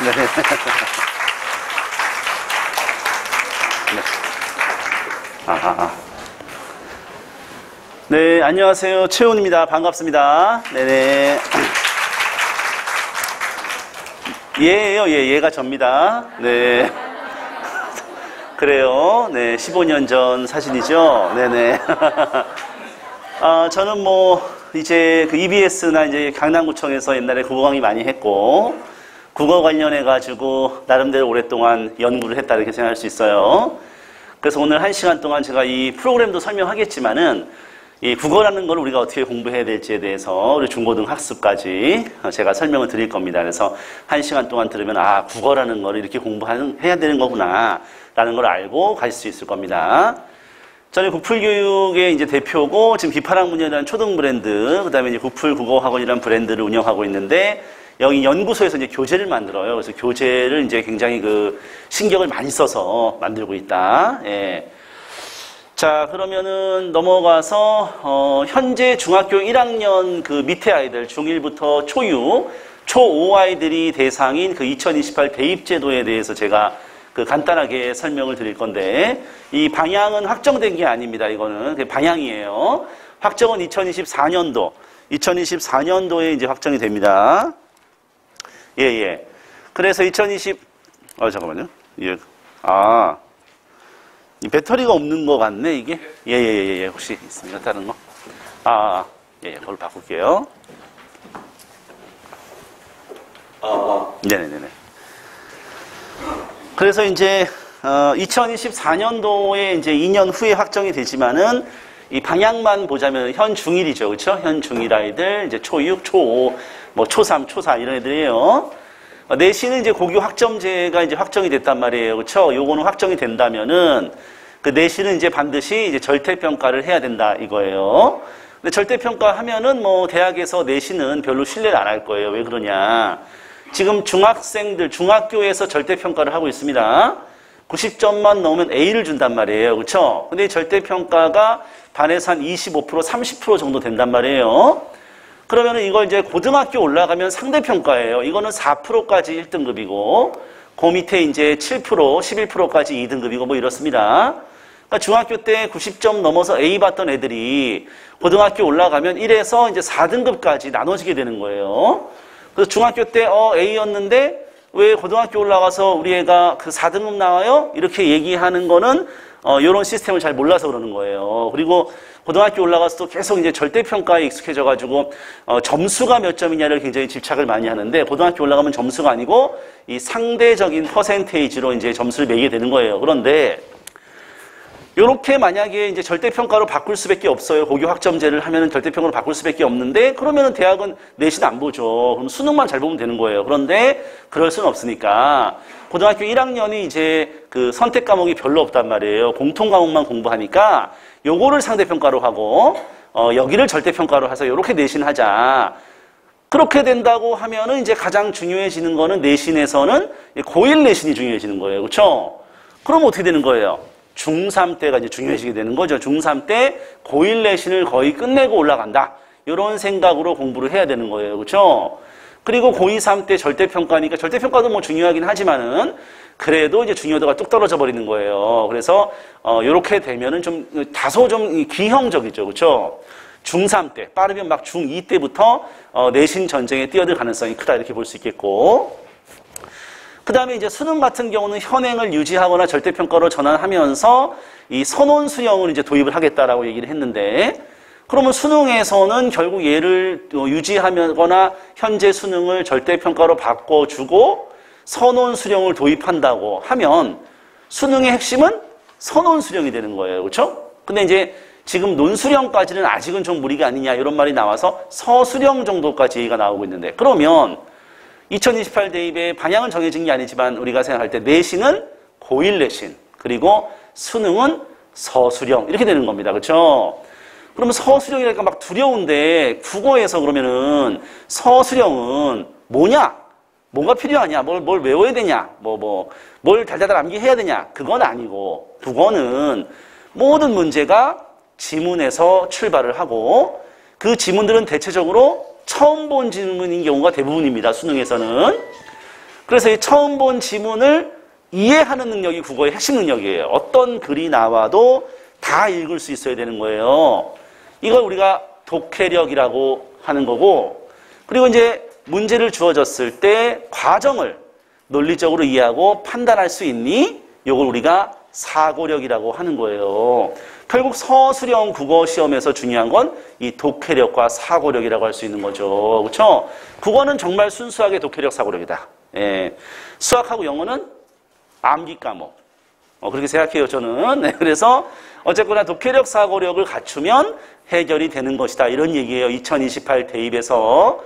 네. 네. 네, 안녕하세요. 최훈입니다. 반갑습니다. 네네. 얘예요, 얘가 접니다. 네. 그래요. 네, 15년 전 사진이죠. 네네. 저는 이제 그 EBS나 이제 강남구청에서 옛날에 국어 강의 많이 했고, 국어 관련해가지고 나름대로 오랫동안 연구를 했다 이렇게 생각할 수 있어요. 그래서 오늘 1시간 동안 제가 이 프로그램도 설명하겠지만은 이 국어라는 걸 우리가 어떻게 공부해야 될지에 대해서 우리 중고등 학습까지 제가 설명을 드릴 겁니다. 그래서 1시간 동안 들으면 국어라는 걸 이렇게 공부해야 되는 거구나 라는 걸 알고 가실 수 있을 겁니다. 저는 구풀교육의 이제 대표고 지금 비파랑문이라는 초등 브랜드, 그 다음에 이제 구풀 국어학원이라는 브랜드를 운영하고 있는데 여기 연구소에서 이제 교재를 만들어요. 그래서 교재를 이제 굉장히 그 신경을 많이 써서 만들고 있다. 예. 자, 그러면은 넘어가서 현재 중학교 1학년 그 밑에 아이들 중1부터 초6, 초5 아이들이 대상인 그 2028 대입제도에 대해서 제가 그 간단하게 설명을 드릴 건데 이 방향은 확정된 게 아닙니다. 이거는 그 방향이에요. 확정은 2024년도에 이제 확정이 됩니다. 예. 그래서 잠깐만요. 예. 이 배터리가 없는 것 같네, 이게? 예. 혹시 있습니까? 다른 거? 그걸 바꿀게요. 네네네. 그래서 이제, 2024년도에 이제 2년 후에 확정이 되지만은 이 방향만 보자면 현 중1이죠. 그렇죠? 현 중1 아이들, 이제 초6, 초5, 초3, 초4 이런 애들이에요. 내신은 이제 고교 학점제가 이제 확정이 됐단 말이에요. 그렇죠? 요거는 확정이 된다면은 그 내신은 이제 반드시 이제 절대평가를 해야 된다 이거예요. 근데 절대평가 하면은 대학에서 내신은 별로 신뢰를 안 할 거예요. 왜 그러냐? 지금 중학교에서 절대평가를 하고 있습니다. 90점만 넘으면 A를 준단 말이에요. 그렇죠? 근데 절대평가가 반에서 한 25%, 30% 정도 된단 말이에요. 그러면은 이걸 이제 고등학교 올라가면 상대평가예요. 이거는 4%까지 1등급이고, 그 밑에 이제 7%, 11%까지 2등급이고 이렇습니다. 그러니까 중학교 때 90점 넘어서 A 받던 애들이 고등학교 올라가면 1에서 이제 4등급까지 나눠지게 되는 거예요. 그래서 중학교 때 A였는데 왜 고등학교 올라가서 우리 애가 그 4등급 나와요? 이렇게 얘기하는 거는 이런 시스템을 잘 몰라서 그러는 거예요. 그리고 고등학교 올라가서도 계속 이제 절대평가에 익숙해져가지고 점수가 몇 점이냐를 굉장히 집착을 많이 하는데 고등학교 올라가면 점수가 아니고 이 상대적인 퍼센테이지로 이제 점수를 매기게 되는 거예요. 그런데 요렇게 만약에 이제 절대평가로 바꿀 수밖에 없어요. 고교 학점제를 하면은 절대평가로 바꿀 수밖에 없는데 그러면은 대학은 내신 안 보죠. 그럼 수능만 잘 보면 되는 거예요. 그런데 그럴 수는 없으니까 고등학교 1학년이 이제 그 선택 과목이 별로 없단 말이에요. 공통 과목만 공부하니까 요거를 상대평가로 하고 여기를 절대평가로 해서 요렇게 내신하자. 그렇게 된다고 하면은 이제 가장 중요해지는 거는 내신에서는 고1 내신이 중요해지는 거예요. 그렇죠? 그럼 어떻게 되는 거예요? 중3 때가 이제 중요해지게 되는 거죠. 중3 때 고1 내신을 거의 끝내고 올라간다. 이런 생각으로 공부를 해야 되는 거예요. 그렇죠? 그리고 고2, 3 때 절대평가니까 절대평가도 중요하긴 하지만은 그래도 이제 중요도가 뚝 떨어져 버리는 거예요. 그래서 요렇게 되면은 좀 다소 좀 기형적이죠. 그렇죠? 중3 때, 빠르면 막 중2 때부터 내신 전쟁에 뛰어들 가능성이 크다 이렇게 볼 수 있겠고, 그 다음에 이제 수능 같은 경우는 현행을 유지하거나 절대평가로 전환하면서 이 선원 수령을 이제 도입을 하겠다라고 얘기를 했는데, 그러면 수능에서는 결국 얘를 유지하거나 현재 수능을 절대평가로 바꿔주고 선원 수령을 도입한다고 하면 수능의 핵심은 선원 수령이 되는 거예요. 그렇죠? 근데 이제 지금 논수령까지는 아직은 좀 무리가 아니냐 이런 말이 나와서 서수령 정도까지 얘기가 나오고 있는데, 그러면 2028 대입의 방향은 정해진 게 아니지만 우리가 생각할 때 내신은 고1 내신, 그리고 수능은 서수령 이렇게 되는 겁니다. 그렇죠? 그러면 서수령이니까 막 두려운데 국어에서 그러면은 서수령은 뭐냐? 뭐가 필요하냐? 뭘 외워야 되냐? 뭘 달달달 암기해야 되냐? 그건 아니고, 국어는 모든 문제가 지문에서 출발을 하고 그 지문들은 대체적으로 처음 본 지문인 경우가 대부분입니다. 수능에서는. 그래서 이 처음 본 지문을 이해하는 능력이 국어의 핵심 능력이에요. 어떤 글이 나와도 다 읽을 수 있어야 되는 거예요. 이걸 우리가 독해력이라고 하는 거고, 그리고 이제 문제를 주어졌을 때 과정을 논리적으로 이해하고 판단할 수 있니? 이걸 우리가 사고력이라고 하는 거예요. 결국 서술형 국어 시험에서 중요한 건 이 독해력과 사고력이라고 할 수 있는 거죠. 그렇죠? 국어는 정말 순수하게 독해력, 사고력이다. 예. 수학하고 영어는 암기 과목. 그렇게 생각해요, 저는. 네, 그래서 어쨌거나 독해력, 사고력을 갖추면 해결이 되는 것이다. 이런 얘기예요. 2028 대입에서.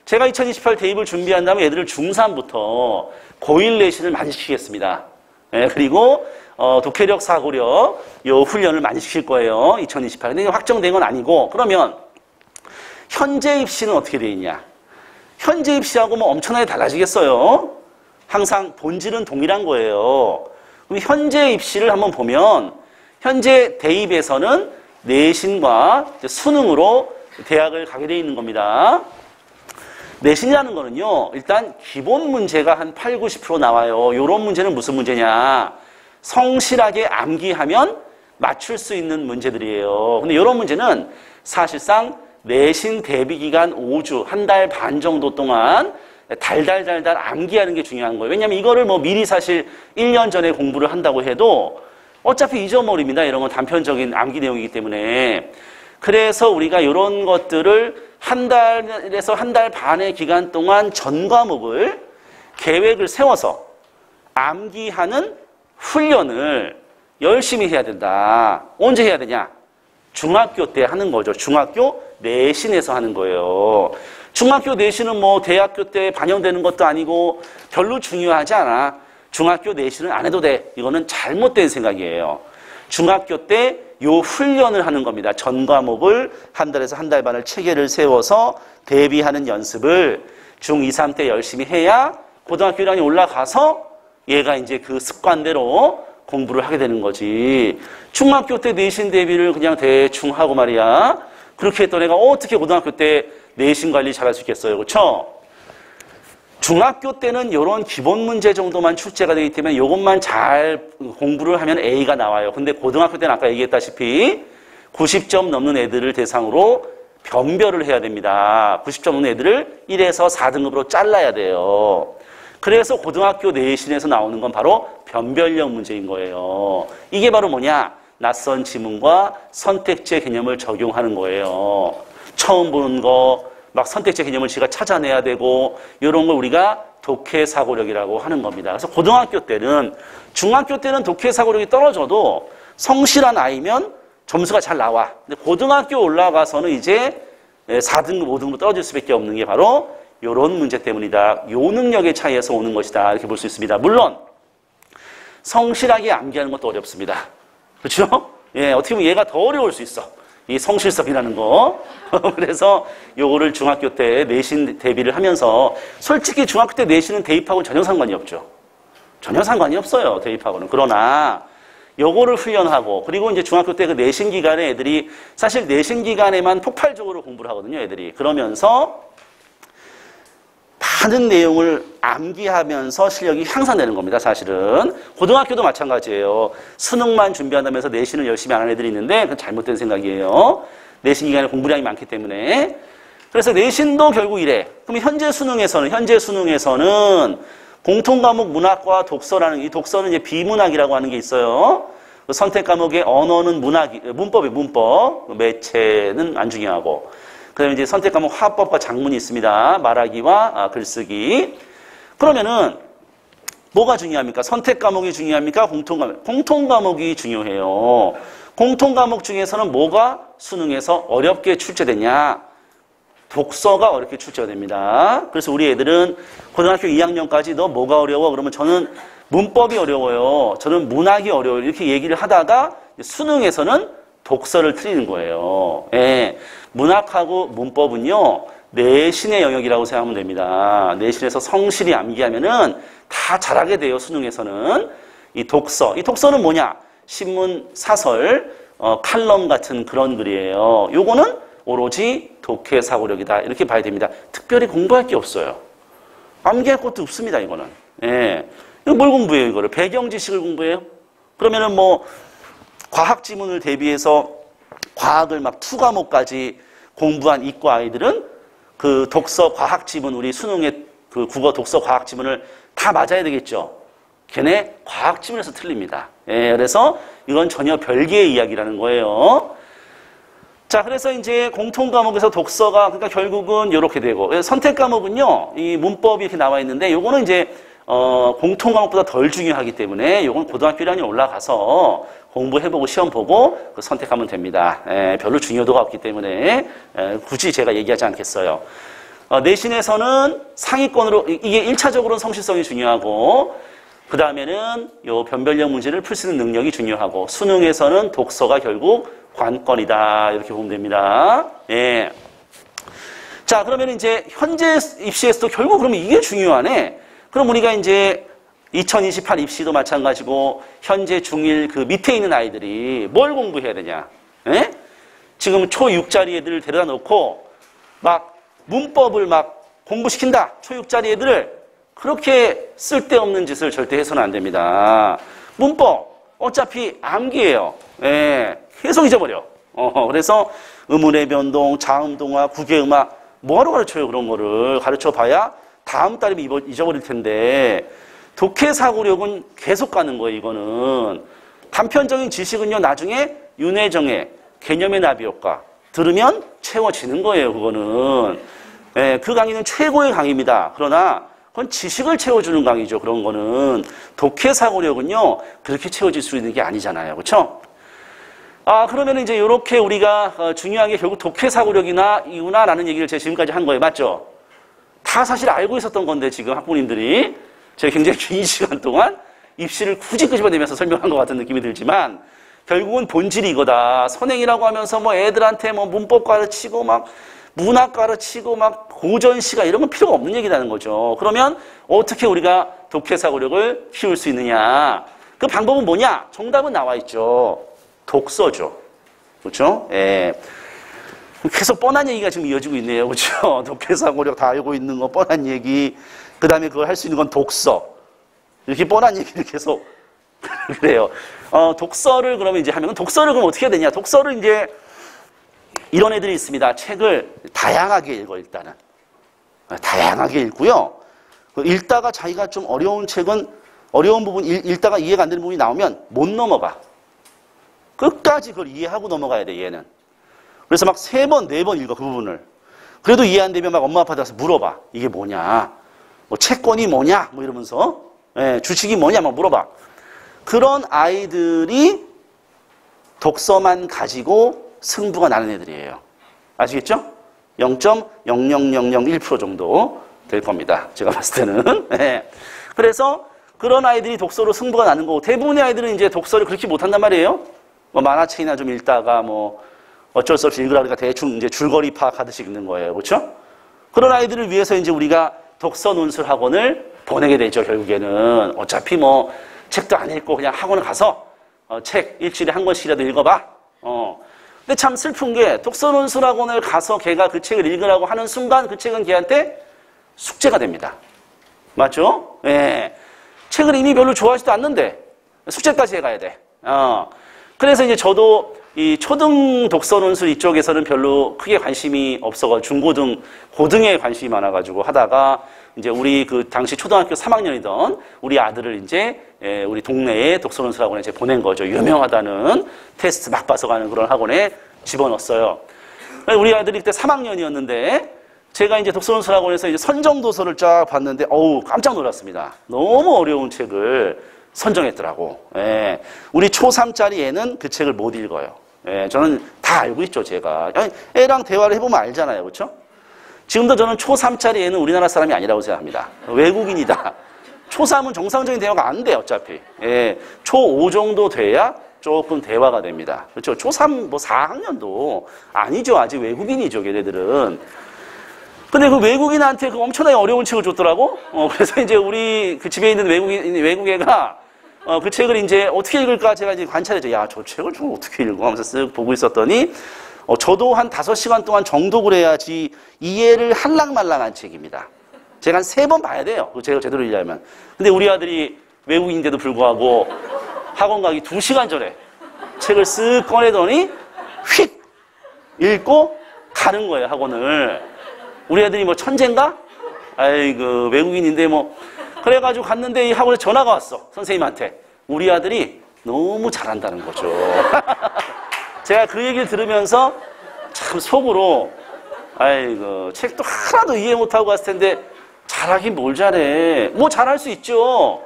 제가 2028 대입을 준비한 다음에 애들을 중3부터 고1 내신을 많이 시키겠습니다. 네, 그리고 독해력, 사고력 요 훈련을 많이 시킬 거예요. 2028. 근데 확정된 건 아니고, 그러면 현재 입시는 어떻게 돼 있냐? 현재 입시하고 뭐 엄청나게 달라지겠어요? 항상 본질은 동일한 거예요. 그럼 현재 입시를 한번 보면 현재 대입에서는 내신과 수능으로 대학을 가게 돼 있는 겁니다. 내신이라는 거는요, 일단 기본 문제가 한 8, 90% 나와요. 이런 문제는 무슨 문제냐? 성실하게 암기하면 맞출 수 있는 문제들이에요. 근데 이런 문제는 사실상 내신 대비 기간 5주, 한 달 반 정도 동안 달달달달 암기하는 게 중요한 거예요. 왜냐하면 이거를 뭐 미리 사실 1년 전에 공부를 한다고 해도 어차피 잊어버립니다. 이런 건 단편적인 암기 내용이기 때문에. 그래서 우리가 이런 것들을 한 달에서 한 달 반의 기간 동안 전 과목을 계획을 세워서 암기하는 훈련을 열심히 해야 된다. 언제 해야 되냐? 중학교 때 하는 거죠. 중학교 내신에서 하는 거예요. 중학교 내신은 뭐 대학교 때 반영되는 것도 아니고 별로 중요하지 않아. 중학교 내신은 안 해도 돼. 이거는 잘못된 생각이에요. 중학교 때 요 훈련을 하는 겁니다. 전 과목을 한 달에서 한 달 반을 체계를 세워서 대비하는 연습을 중2, 3 때 열심히 해야 고등학교 1학년 올라가서 얘가 이제 그 습관대로 공부를 하게 되는 거지. 중학교 때 내신 대비를 그냥 대충 하고 말이야. 그렇게 했던 애가 어떻게 고등학교 때 내신 관리 잘할 수 있겠어요. 그렇죠? 중학교 때는 이런 기본 문제 정도만 출제가 되기 때문에 이것만 잘 공부를 하면 A가 나와요. 근데 고등학교 때는 아까 얘기했다시피 90점 넘는 애들을 대상으로 변별을 해야 됩니다. 90점 넘는 애들을 1에서 4등급으로 잘라야 돼요. 그래서 고등학교 내신에서 나오는 건 바로 변별력 문제인 거예요. 이게 바로 뭐냐? 낯선 지문과 선택제 개념을 적용하는 거예요. 처음 보는 거, 막 선택제 개념을 지가 찾아내야 되고 이런 걸 우리가 독해사고력이라고 하는 겁니다. 그래서 고등학교 때는, 중학교 때는 독해사고력이 떨어져도 성실한 아이면 점수가 잘 나와. 근데 고등학교 올라가서는 이제 4등급, 5등급 떨어질 수밖에 없는 게 바로 이런 문제 때문이다. 요 능력의 차이에서 오는 것이다. 이렇게 볼 수 있습니다. 물론 성실하게 암기하는 것도 어렵습니다. 그렇죠? 예, 어떻게 보면 얘가 더 어려울 수 있어. 이 성실성이라는 거. 그래서 요거를 중학교 때 내신 대비를 하면서, 솔직히 중학교 때 내신은 대입하고는 전혀 상관이 없죠. 전혀 상관이 없어요. 대입하고는. 그러나 요거를 훈련하고, 그리고 이제 중학교 때 그 내신 기간에 애들이 사실 내신 기간에만 폭발적으로 공부를 하거든요. 애들이. 그러면서 많은 내용을 암기하면서 실력이 향상되는 겁니다. 사실은. 고등학교도 마찬가지예요. 수능만 준비한다면서 내신을 열심히 안 하는 애들이 있는데 그건 잘못된 생각이에요. 내신 기간에 공부량이 많기 때문에. 그래서 내신도 결국 이래. 그럼 현재 수능에서는 공통과목 문학과 독서라는, 이 독서는 이제 비문학이라고 하는 게 있어요. 선택 과목의 언어는 문법이 문법, 매체는 안 중요하고. 그 다음에 이제 선택 과목 화법과 작문이 있습니다. 말하기와 글쓰기. 그러면은 뭐가 중요합니까? 선택 과목이 중요합니까? 공통 과목? 공통 과목이 중요해요. 공통 과목 중에서는 뭐가 수능에서 어렵게 출제되냐? 독서가 어렵게 출제가 됩니다. 그래서 우리 애들은 고등학교 2학년까지 너 뭐가 어려워? 그러면 저는 문법이 어려워요. 저는 문학이 어려워요. 이렇게 얘기를 하다가 수능에서는 독서를 틀리는 거예요. 예. 문학하고 문법은요, 내신의 영역이라고 생각하면 됩니다. 내신에서 성실히 암기하면은 다 잘하게 돼요, 수능에서는. 이 독서는 뭐냐? 신문, 사설, 칼럼 같은 그런 글이에요. 요거는 오로지 독해 사고력이다. 이렇게 봐야 됩니다. 특별히 공부할 게 없어요. 암기할 것도 없습니다, 이거는. 예. 이거 뭘 공부해요, 이거를? 배경 지식을 공부해요? 그러면은 뭐, 과학 지문을 대비해서 과학을 막 2과목까지 공부한 이과 아이들은 그 독서 과학 지문, 우리 수능의 그 국어 독서 과학 지문을 다 맞아야 되겠죠. 걔네 과학 지문에서 틀립니다. 예, 그래서 이건 전혀 별개의 이야기라는 거예요. 자, 그래서 이제 공통 과목에서 독서가, 그러니까 결국은 이렇게 되고, 선택 과목은요, 이 문법이 이렇게 나와 있는데, 요거는 이제, 공통 과목보다 덜 중요하기 때문에, 요건 고등학교 1학년 올라가서 공부해보고 시험 보고 그 선택하면 됩니다. 별로 중요도가 없기 때문에, 굳이 제가 얘기하지 않겠어요. 내신에서는 상위권으로, 이게 1차적으로는 성실성이 중요하고, 그 다음에는 요 변별력 문제를 풀 수 있는 능력이 중요하고, 수능에서는 독서가 결국 관건이다. 이렇게 보면 됩니다. 예. 자, 그러면 이제 현재 입시에서도 결국 그러면 이게 중요하네. 그럼 우리가 이제 2028 입시도 마찬가지고 현재 중1 그 밑에 있는 아이들이 뭘 공부해야 되냐? 예? 지금 초6짜리 애들을 데려다 놓고 막 문법을 막 공부시킨다. 초6짜리 애들을 그렇게 쓸데없는 짓을 절대 해서는 안 됩니다. 문법 어차피 암기예요. 예. 계속 잊어버려. 그래서 음운의 변동, 자음동화, 국외음악 뭐하러 가르쳐요? 그런 거를 가르쳐봐야 다음 달이면 잊어버릴 텐데 독해 사고력은 계속 가는 거예요. 이거는 단편적인 지식은요. 나중에 윤회정의 개념의 나비 효과 들으면 채워지는 거예요. 그거는 예, 그 강의는 최고의 강의입니다. 그러나 그건 지식을 채워주는 강의죠. 그런 거는 독해 사고력은요. 그렇게 채워질 수 있는 게 아니잖아요. 그렇죠? 그러면 이제 이렇게 우리가 중요한 게 결국 독해 사고력이나 이구나라는 얘기를 제가 지금까지 한 거예요. 맞죠? 다 사실 알고 있었던 건데 지금 학부모님들이 제가 굉장히 긴 시간 동안 입시를 굳이 끄집어내면서 설명한 것 같은 느낌이 들지만 결국은 본질이 이거다. 선행이라고 하면서 뭐 애들한테 뭐 문법 가르치고 막 문학 가르치고 막 고전시가 이런 건 필요가 없는 얘기라는 거죠. 그러면 어떻게 우리가 독해 사고력을 키울 수 있느냐? 그 방법은 뭐냐? 정답은 나와 있죠. 독서죠. 그렇죠? 예. 계속 뻔한 얘기가 지금 이어지고 있네요. 그렇죠? 독해 사고력 다 알고 있는 거 뻔한 얘기. 그 다음에 그걸 할 수 있는 건 독서. 이렇게 뻔한 얘기를 계속 그래요. 독서를 그러면 이제 하면 독서를 그럼 어떻게 해야 되냐? 독서를 이제 이런 애들이 있습니다. 책을 다양하게 읽어 일단은. 다양하게 읽고요. 읽다가 자기가 좀 어려운 책은 어려운 부분 읽다가 이해가 안 되는 부분이 나오면 못 넘어가. 끝까지 그걸 이해하고 넘어가야 돼, 얘는. 그래서 막 3번, 4번 읽어, 그 부분을. 그래도 이해 안 되면 막 엄마 아빠한테 가서 물어봐. 이게 뭐냐? 뭐 채권이 뭐냐? 뭐 이러면서. 예, 주식이 뭐냐? 막 물어봐. 그런 아이들이 독서만 가지고 승부가 나는 애들이에요. 아시겠죠? 0.00001% 정도 될 겁니다. 제가 봤을 때는. 예. 그래서 그런 아이들이 독서로 승부가 나는 거고, 대부분의 아이들은 이제 독서를 그렇게 못한단 말이에요. 뭐 만화책이나 좀 읽다가 뭐 어쩔 수 없이 읽으라 그러니까 대충 이제 줄거리 파악하듯이 읽는 거예요. 그렇죠? 그런 아이들을 위해서 이제 우리가 독서 논술 학원을 보내게 되죠. 결국에는 어차피 뭐 책도 안 읽고 그냥 학원을 가서 책 일주일에 한 권씩이라도 읽어봐. 근데 참 슬픈 게 독서 논술 학원을 가서 걔가 그 책을 읽으라고 하는 순간 그 책은 걔한테 숙제가 됩니다. 맞죠? 예. 책을 이미 별로 좋아하지도 않는데 숙제까지 해가야 돼. 그래서 이제 저도 이 초등 독서 논술 이쪽에서는 별로 크게 관심이 없어가지고 중고등, 고등에 관심이 많아가지고 하다가 이제 우리 그 당시 초등학교 3학년이던 우리 아들을 이제 우리 동네에 독서 논술 학원에 이제 보낸 거죠. 유명하다는 테스트 막 봐서 가는 그런 학원에 집어넣었어요. 우리 아들이 그때 3학년이었는데 제가 이제 독서 논술 학원에서 이제 선정 도서를 쫙 봤는데 어우 깜짝 놀랐습니다. 너무 어려운 책을 선정했더라고. 예. 우리 초3짜리 애는 그 책을 못 읽어요. 예. 저는 다 알고 있죠, 제가. 애랑 대화를 해보면 알잖아요. 그렇죠? 지금도 저는 초3짜리 애는 우리나라 사람이 아니라고 생각합니다. 외국인이다. 초3은 정상적인 대화가 안 돼, 어차피. 예. 초5 정도 돼야 조금 대화가 됩니다. 그렇죠? 초3, 뭐 4학년도 아니죠. 아직 외국인이죠, 걔네들은. 근데 그 외국인한테 그 엄청나게 어려운 책을 줬더라고. 그래서 이제 우리 그 집에 있는 외국 애가 그 책을 이제 어떻게 읽을까 제가 이제 관찰했죠. 야, 저 책을 좀 어떻게 읽어? 하면서 쓱 보고 있었더니 저도 한 5시간 동안 정독을 해야지 이해를 할랑말랑한 책입니다. 제가 한 3번 봐야 돼요. 제가 제대로 이해하면. 근데 우리 아들이 외국인인데도 불구하고 학원 가기 2시간 전에 책을 쓱 꺼내더니 휙 읽고 가는 거예요, 학원을. 우리 아들이 뭐 천재인가? 아이고, 외국인인데 뭐. 그래가지고 갔는데 이 학원에 전화가 왔어, 선생님한테. 우리 아들이 너무 잘한다는 거죠. 제가 그 얘기를 들으면서 참 속으로 아이고, 책도 하나도 이해 못하고 갔을 텐데 잘하긴 뭘 잘해. 뭐 잘할 수 있죠.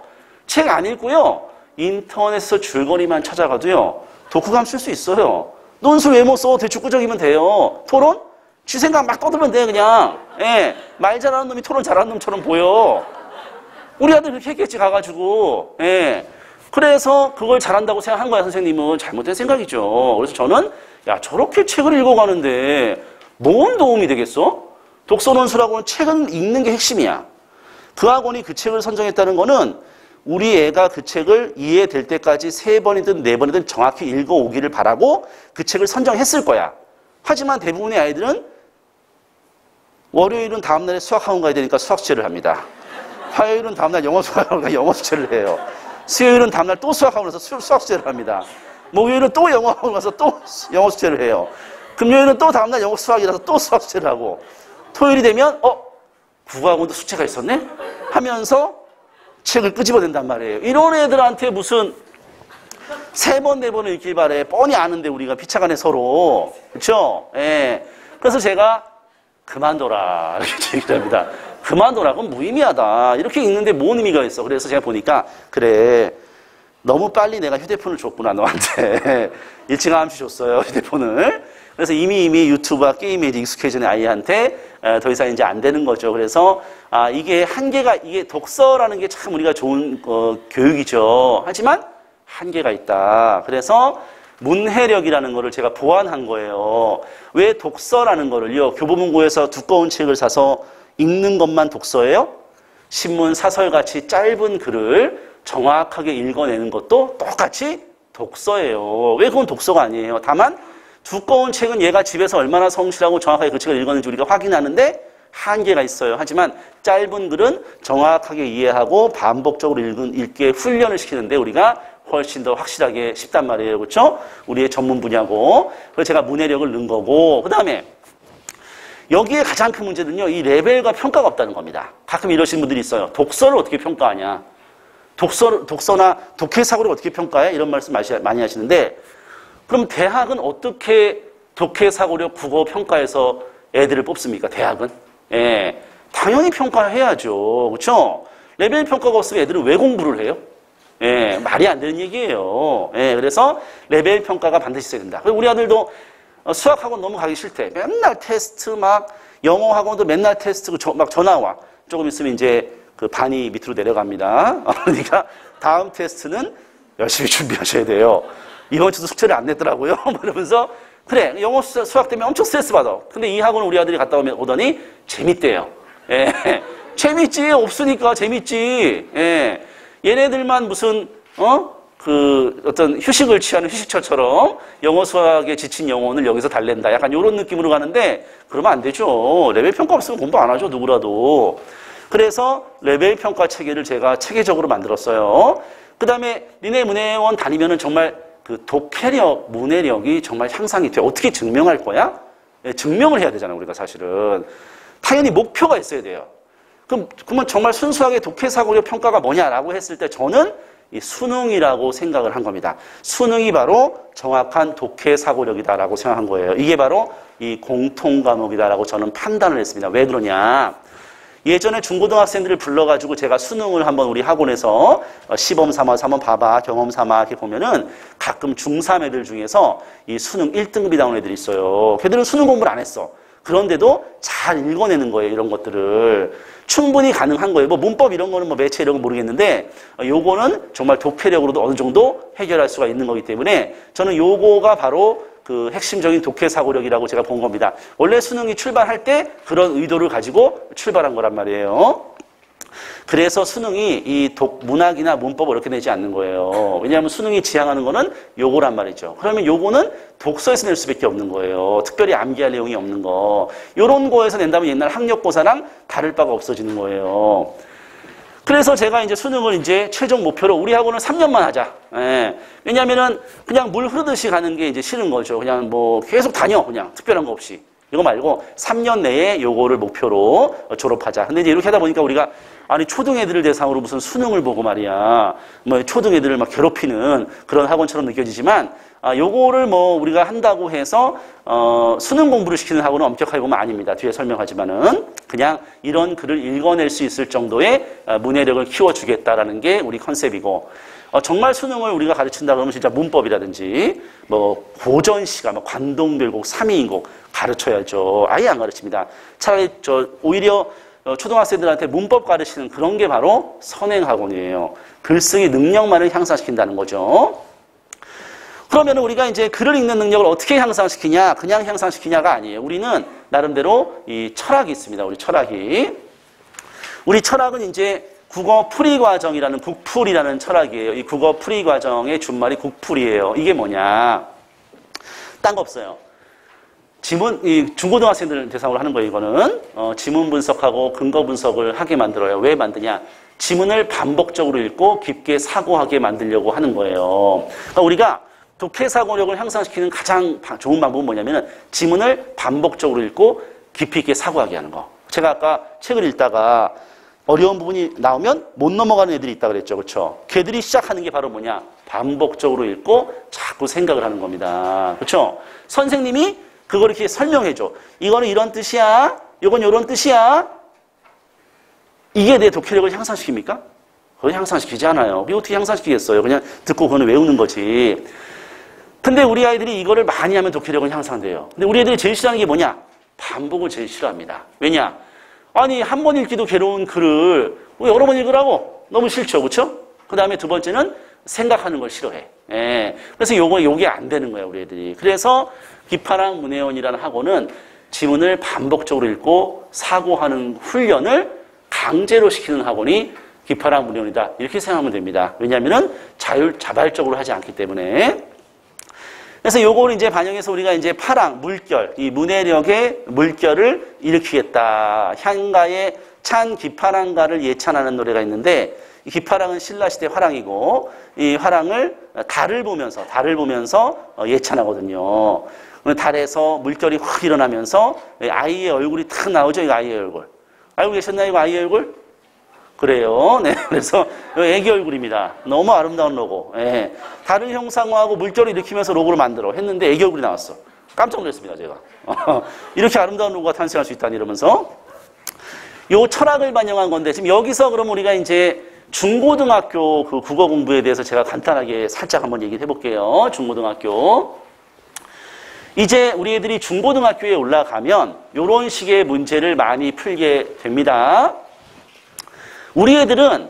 책 안 읽고요, 인터넷에서 줄거리만 찾아가도요, 독후감 쓸 수 있어요. 논술 외모 써, 대충 꾸적이면 돼요. 토론? 쥐 생각 막 떠들면 돼, 그냥. 예, 말 잘하는 놈이 토론 잘하는 놈처럼 보여. 우리 아들 그렇게 했겠지, 가가지고. 예. 그래서 그걸 잘한다고 생각한 거야, 선생님은. 잘못된 생각이죠. 그래서 저는, 야, 저렇게 책을 읽어가는데 뭔 도움이 되겠어? 독서논술하고는 책은 읽는 게 핵심이야. 그 학원이 그 책을 선정했다는 거는 우리 애가 그 책을 이해될 때까지 3번이든 4번이든 정확히 읽어오기를 바라고 그 책을 선정했을 거야. 하지만 대부분의 아이들은 월요일은 다음날에 수학학원 가야 되니까 수학 숙제를 합니다. 화요일은 다음날 영어 수학학원 가서 영어 숙제를 해요. 수요일은 다음날 또 수학학원 가서 수학 숙제를 합니다. 목요일은 또 영어학원 가서 또 영어 숙제를 해요. 금요일은 또 다음날 영어 수학이라서 또 수학 숙제를 하고, 토요일이 되면 국어학원도 숙제가 있었네? 하면서 책을 끄집어낸단 말이에요. 이런 애들한테 무슨 3번, 4번을 읽길 바래. 뻔히 아는데 우리가 피차간에 서로. 그렇죠? 예. 그래서 제가 그만둬라 이렇게 얘기를 합니다. 그만둬라. 그건 무의미하다. 이렇게 읽는데 뭔 의미가 있어. 그래서 제가 보니까 그래, 너무 빨리 내가 휴대폰을 줬구나 너한테. 일찌감치 줬어요, 휴대폰을. 그래서 이미 유튜브와 게임에 익숙해진 아이한테 더 이상 이제 안 되는 거죠. 그래서 이게 한계가, 이게 독서라는 게 참 우리가 좋은 교육이죠. 하지만 한계가 있다. 그래서 문해력이라는 거를 제가 보완한 거예요. 왜 독서라는 거를요, 교보문고에서 두꺼운 책을 사서 읽는 것만 독서예요? 신문, 사설같이 짧은 글을 정확하게 읽어내는 것도 똑같이 독서예요. 왜 그건 독서가 아니에요? 다만 두꺼운 책은 얘가 집에서 얼마나 성실하고 정확하게 그 책을 읽었는지 우리가 확인하는데 한계가 있어요. 하지만 짧은 글은 정확하게 이해하고 반복적으로 읽게 훈련을 시키는데 우리가 훨씬 더 확실하게 쉽단 말이에요. 그렇죠? 우리의 전문 분야고. 그래서 제가 문해력을 넣은 거고, 그 다음에 여기에 가장 큰 문제는요, 이 레벨과 평가가 없다는 겁니다. 가끔 이러시는 분들이 있어요. 독서를 어떻게 평가하냐? 독서나 독해사고를 어떻게 평가해? 이런 말씀 많이 하시는데, 그럼 대학은 어떻게 독해사고력 국어 평가해서 애들을 뽑습니까? 대학은? 예, 당연히 평가해야죠. 그렇죠? 레벨 평가가 없으면 애들은 왜 공부를 해요? 예, 말이 안 되는 얘기예요. 예, 그래서 레벨 평가가 반드시 있어야 된다. 우리 아들도 수학학원 너무 가기 싫대. 맨날 테스트, 막 영어 학원도 맨날 테스트 막 전화 와. 조금 있으면 이제 그 반이 밑으로 내려갑니다. 그러니까 다음 테스트는 열심히 준비하셔야 돼요. 이번 주도 숙제를 안 냈더라고요. 이러면서 그래, 영어 수학 때문에 엄청 스트레스 받아. 근데 이 학원을 우리 아들이 갔다 오더니 재밌대요. 예, 재밌지. 없으니까 재밌지. 예, 얘네들만 무슨 어떤 휴식을 취하는 휴식처처럼 영어 수학에 지친 영혼을 여기서 달랜다. 약간 이런 느낌으로 가는데 그러면 안 되죠. 레벨 평가 없으면 공부 안 하죠, 누구라도. 그래서 레벨 평가 체계를 제가 체계적으로 만들었어요. 그 다음에 니네 문해원 다니면은 정말 그 독해력, 문해력이 정말 향상이 돼. 어떻게 증명할 거야? 예, 증명을 해야 되잖아요, 우리가 사실은. 당연히 목표가 있어야 돼요. 그러면 정말 순수하게 독해사고력 평가가 뭐냐라고 했을 때 저는 이 수능이라고 생각을 한 겁니다. 수능이 바로 정확한 독해사고력이다라고 생각한 거예요. 이게 바로 이 공통과목이다라고 저는 판단을 했습니다. 왜 그러냐? 예전에 중고등학생들을 불러가지고 제가 수능을 한번 우리 학원에서 시범 삼아서 한번 봐봐, 경험 삼아 이렇게 보면은 가끔 중3 애들 중에서 이 수능 1등급이 나온 애들이 있어요. 걔들은 수능 공부를 안 했어. 그런데도 잘 읽어내는 거예요, 이런 것들을. 충분히 가능한 거예요. 뭐 문법 이런 거는 뭐 매체 이런 거 모르겠는데 요거는 정말 독해력으로도 어느 정도 해결할 수가 있는 거기 때문에 저는 요거가 바로 그 핵심적인 독해사고력이라고 제가 본 겁니다. 원래 수능이 출발할 때 그런 의도를 가지고 출발한 거란 말이에요. 그래서 수능이 이 문학이나 문법을 이렇게 내지 않는 거예요. 왜냐하면 수능이 지향하는 거는 요거란 말이죠. 그러면 요거는 독서에서 낼 수밖에 없는 거예요. 특별히 암기할 내용이 없는 거. 요런 거에서 낸다면 옛날 학력고사랑 다를 바가 없어지는 거예요. 그래서 제가 이제 수능을 이제 최종 목표로 우리 학원은 3년만 하자. 예. 왜냐면은 그냥 물 흐르듯이 가는 게 이제 싫은 거죠. 그냥 뭐 계속 다녀. 그냥 특별한 거 없이. 이거 말고 3년 내에 요거를 목표로 졸업하자. 근데 이제 이렇게 하다 보니까 우리가 아니 초등 애들을 대상으로 무슨 수능을 보고 말이야. 뭐 초등 애들을 막 괴롭히는 그런 학원처럼 느껴지지만 요거를 뭐 우리가 한다고 해서 수능 공부를 시키는 학원은 엄격하게 보면 아닙니다. 뒤에 설명하지만은 그냥 이런 글을 읽어낼 수 있을 정도의 문해력을 키워주겠다라는 게 우리 컨셉이고 정말 수능을 우리가 가르친다 그러면 진짜 문법이라든지 뭐 고전시가 뭐 관동별곡, 삼위인곡 가르쳐야죠. 아예 안 가르칩니다. 차라리 오히려 초등학생들한테 문법 가르치는 그런 게 바로 선행학원이에요. 글쓰기 능력만을 향상시킨다는 거죠. 그러면 우리가 이제 글을 읽는 능력을 어떻게 향상시키냐? 그냥 향상시키냐가 아니에요. 우리는 나름대로 이 철학이 있습니다. 우리 철학이. 우리 철학은 이제 국어 풀이 과정이라는 국풀이라는 철학이에요. 이 국어 풀이 과정의 준말이 국풀이에요. 이게 뭐냐? 딴 거 없어요. 이 중고등학생들 대상으로 하는 거예요, 이거는. 지문 분석하고 근거 분석을 하게 만들어요. 왜 만드냐? 지문을 반복적으로 읽고 깊게 사고하게 만들려고 하는 거예요. 그러니까 우리가 독해 사고력을 향상시키는 가장 좋은 방법은 뭐냐면은 지문을 반복적으로 읽고 깊이 있게 사고하게 하는 거. 제가 아까 책을 읽다가 어려운 부분이 나오면 못 넘어가는 애들이 있다 그랬죠. 그렇죠? 걔들이 시작하는 게 바로 뭐냐? 반복적으로 읽고 자꾸 생각을 하는 겁니다. 그렇죠? 선생님이 그걸 이렇게 설명해줘. 이거는 이런 뜻이야. 이건 이런 뜻이야. 이게 내 독해력을 향상시킵니까? 그건 향상시키지 않아요. 그게 어떻게 향상시키겠어요? 그냥 듣고 그거는 외우는 거지. 근데 우리 아이들이 이거를 많이 하면 독해력은 향상돼요. 근데 우리 애들이 제일 싫어하는 게 뭐냐? 반복을 제일 싫어합니다. 왜냐? 아니 한 번 읽기도 괴로운 글을 여러 번 읽으라고? 너무 싫죠. 그렇죠? 그 다음에 두 번째는 생각하는 걸 싫어해. 예. 그래서 요게 안 되는 거예요. 우리 애들이. 그래서 기파랑 문해원이라는 학원은 지문을 반복적으로 읽고 사고하는 훈련을 강제로 시키는 학원이 기파랑 문해원이다. 이렇게 생각하면 됩니다. 왜냐하면은 자발적으로 하지 않기 때문에. 그래서 요거를 이제 반영해서 우리가 이제 파랑, 물결, 이 문해력의 물결을 일으키겠다. 향가의 찬 기파랑가를 예찬하는 노래가 있는데 이 기파랑은 신라시대 화랑이고 이 화랑을 달을 보면서 예찬하거든요. 달에서 물결이 확 일어나면서 아이의 얼굴이 탁 나오죠. 이거 아이의 얼굴. 알고 계셨나요? 이거 아이의 얼굴? 그래요. 네. 그래서 애기 얼굴입니다. 너무 아름다운 로고. 예. 달을 형상화하고 물결을 일으키면서 로고를 만들어 했는데 애기 얼굴이 나왔어. 깜짝 놀랐습니다, 제가. 이렇게 아름다운 로고가 탄생할 수 있다니 이러면서. 요 철학을 반영한 건데 지금 여기서 그럼 우리가 이제 중고등학교 그 국어 공부에 대해서 제가 간단하게 살짝 한번 얘기를 해볼게요. 중고등학교. 이제 우리 애들이 중고등학교에 올라가면 이런 식의 문제를 많이 풀게 됩니다. 우리 애들은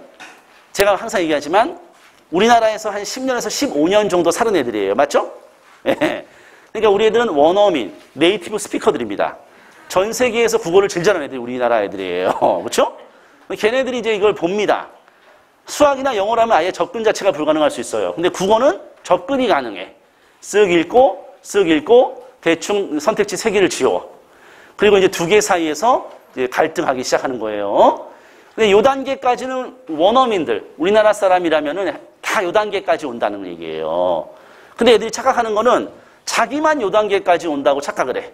제가 항상 얘기하지만 우리나라에서 한 10년에서 15년 정도 사는 애들이에요. 맞죠? 예. 그러니까 우리 애들은 원어민, 네이티브 스피커들입니다. 전 세계에서 국어를 제일 잘하는 애들이 우리나라 애들이에요. 그렇죠? 걔네들이 이제 이걸 봅니다. 수학이나 영어라면 아예 접근 자체가 불가능할 수 있어요. 근데 국어는 접근이 가능해. 쓱 읽고 대충 선택지 3개를 지워. 그리고 이제 2개 사이에서 이제 갈등하기 시작하는 거예요. 근데 요 단계까지는 원어민들, 우리나라 사람이라면은 다 요 단계까지 온다는 얘기예요. 근데 애들이 착각하는 거는 자기만 요 단계까지 온다고 착각을 해.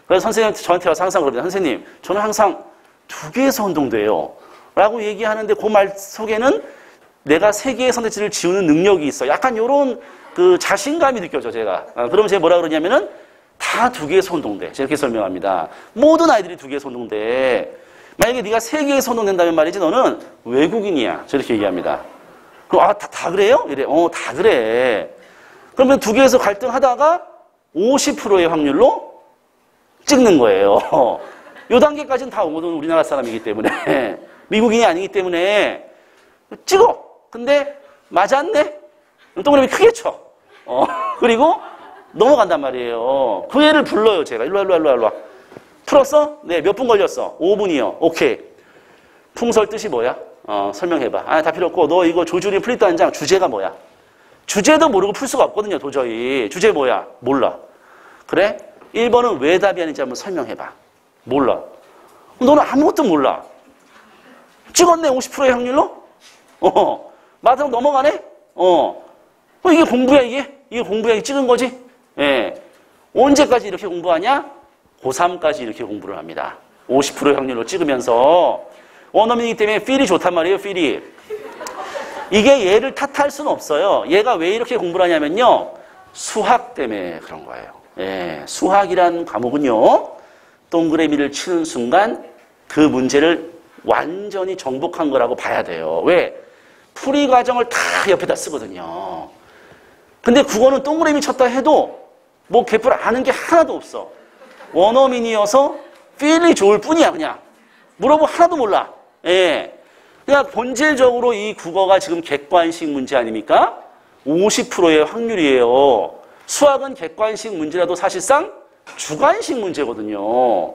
그래서 선생님한테 저한테 와서 항상 그럽니다. 선생님, 저는 항상 2개에서 혼동돼요. 라고 얘기하는데 그 말 속에는 내가 3개의 선택지를 지우는 능력이 있어. 약간 요런 그 자신감이 느껴져, 제가. 그러면 제가 뭐라 그러냐면은 다 2개에서 혼동돼. 제가 이렇게 설명합니다. 모든 아이들이 2개에서 혼동돼. 만약에 네가 3개에서 혼동된다면 말이지 너는 외국인이야. 저렇게 얘기합니다. 그럼 다 그래요? 이래. 다 그래. 그러면 2개에서 갈등하다가 50%의 확률로 찍는 거예요. 요 단계까지는 다 오거든 우리나라 사람이기 때문에. 미국인이 아니기 때문에 찍어. 근데 맞았네? 동그라미 크게 쳐. 그리고 넘어간단 말이에요. 그 애를 불러요, 제가. 일로 와. 풀었어? 네, 몇 분 걸렸어? 5분이요. 오케이. 풍설 뜻이 뭐야? 설명해봐. 아, 다 필요 없고 너 이거 조주리 플리트 한 장 주제가 뭐야? 주제도 모르고 풀 수가 없거든요. 도저히. 주제 뭐야? 몰라. 그래? 1번은 왜 답이 아닌지 한번 설명해봐. 몰라. 너는 아무것도 몰라. 찍었네 50%의 확률로? 마지막 넘어가네? 이게 공부야 이게? 이게 공부야 이게 찍은 거지? 예. 언제까지 이렇게 공부하냐? 고3까지 이렇게 공부를 합니다. 50%의 확률로 찍으면서 원어민이기 때문에 필이 좋단 말이에요. 필이. 이게 얘를 탓할 수는 없어요. 얘가 왜 이렇게 공부를 하냐면요. 수학 때문에 그런 거예요. 예. 수학이란 과목은요. 동그라미를 치는 순간 그 문제를 완전히 정복한 거라고 봐야 돼요. 왜? 풀이 과정을 다 옆에다 쓰거든요. 근데 국어는 동그라미 쳤다 해도 뭐 개뿔 아는 게 하나도 없어. 원어민이어서 필이 좋을 뿐이야 그냥. 물어보면 하나도 몰라. 예. 그냥 본질적으로 이 국어가 지금 객관식 문제 아닙니까? 50%의 확률이에요. 수학은 객관식 문제라도 사실상 주관식 문제거든요.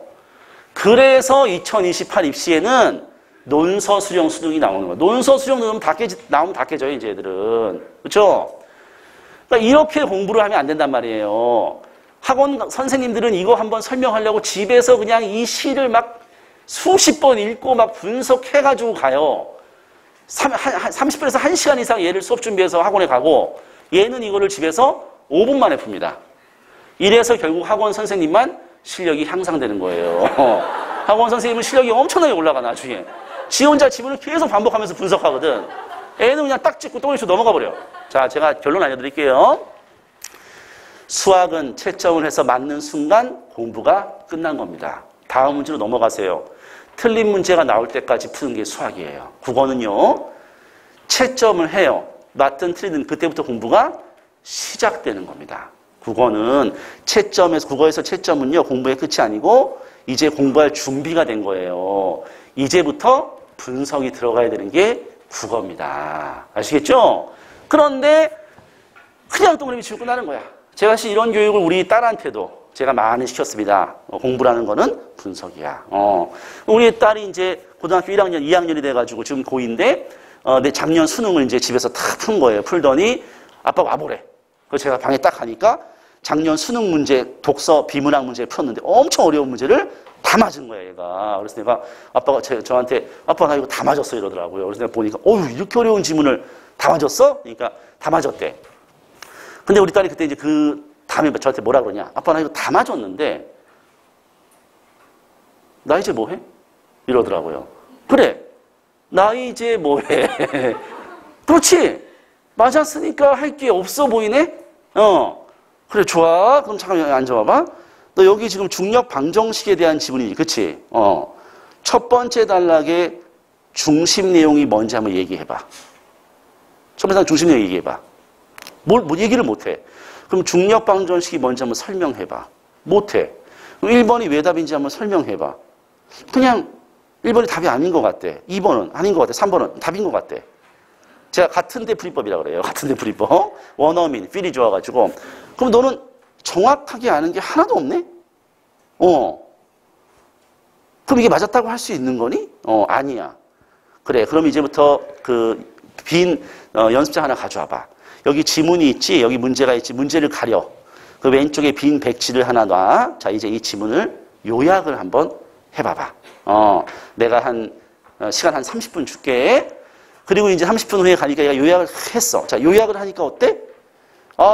그래서 2028 입시에는 논서, 수령, 수능이 나오는 거예요. 논서, 수령 나오면 다 깨져요, 이제 애들은. 그렇죠? 그러니까 이렇게 공부를 하면 안 된단 말이에요. 학원 선생님들은 이거 한번 설명하려고 집에서 그냥 이 시를 막 수십 번 읽고 막 분석해가지고 가요. 30분에서 1시간 이상 얘를 수업 준비해서 학원에 가고 얘는 이거를 집에서 5분 만에 풉니다. 이래서 결국 학원 선생님만 실력이 향상되는 거예요. 학원 선생님은 실력이 엄청나게 올라가 나중에. 지 혼자 지문을 계속 반복하면서 분석하거든. 애는 그냥 딱 찍고 똥을 치고 넘어가 버려. 자, 제가 결론 알려드릴게요. 수학은 채점을 해서 맞는 순간 공부가 끝난 겁니다. 다음 문제로 넘어가세요. 틀린 문제가 나올 때까지 푸는 게 수학이에요. 국어는요. 채점을 해요. 맞든 틀리든 그때부터 공부가 시작되는 겁니다. 국어는 국어에서 채점은요. 공부의 끝이 아니고 이제 공부할 준비가 된 거예요. 이제부터 분석이 들어가야 되는 게 국어입니다. 아시겠죠? 그런데 그냥 동그라미 치고 끝나는 거야. 제가 사실 이런 교육을 우리 딸한테도 제가 많이 시켰습니다. 공부라는 거는 분석이야. 우리 딸이 이제 고등학교 1학년, 2학년이 돼가지고 지금 고2인데 내 작년 수능을 이제 집에서 다 푼 거예요. 풀더니 아빠가 와보래. 그래서 제가 방에 딱 가니까 작년 수능 문제, 독서 비문학 문제 풀었는데 엄청 어려운 문제를 다 맞은 거예요, 얘가. 그래서 내가 아빠가 저한테 아빠 나 이거 다 맞았어 이러더라고요. 그래서 내가 보니까 이렇게 어려운 지문을 다 맞았어? 그러니까 다 맞았대. 근데 우리 딸이 그때 이제 그 다음에 저한테 뭐라 그러냐? 아빠 나 이거 다 맞았는데 나 이제 뭐 해? 이러더라고요. 그래. 나 이제 뭐 해? 그렇지. 맞았으니까 할 게 없어 보이네? 그래, 좋아. 그럼 잠깐 앉아봐봐. 너 여기 지금 중력 방정식에 대한 지문이지, 그치? 첫 번째 단락의 중심 내용이 뭔지 한번 얘기해봐. 첫 번째 단락 중심 내용 얘기해봐. 뭐 얘기를 못해. 그럼 중력 방정식이 뭔지 한번 설명해봐. 못해. 그럼 1번이 왜 답인지 한번 설명해봐. 그냥 1번이 답이 아닌 것 같대. 2번은 아닌 것 같대. 3번은 답인 것 같대. 제가 같은데 풀이법이라고 그래요. 같은데 풀이법. 원어민, 필이 좋아가지고. 그럼 너는 정확하게 아는 게 하나도 없네? 그럼 이게 맞았다고 할 수 있는 거니? 아니야. 그래, 그럼 이제부터 그 빈 연습장 하나 가져와봐. 여기 지문이 있지? 여기 문제가 있지? 문제를 가려. 그 왼쪽에 빈 백지를 하나 놔. 자, 이제 이 지문을 요약을 한번 해봐봐. 내가 시간 한 30분 줄게. 그리고 이제 30분 후에 가니까 얘가 요약을 했어. 자, 요약을 하니까 어때?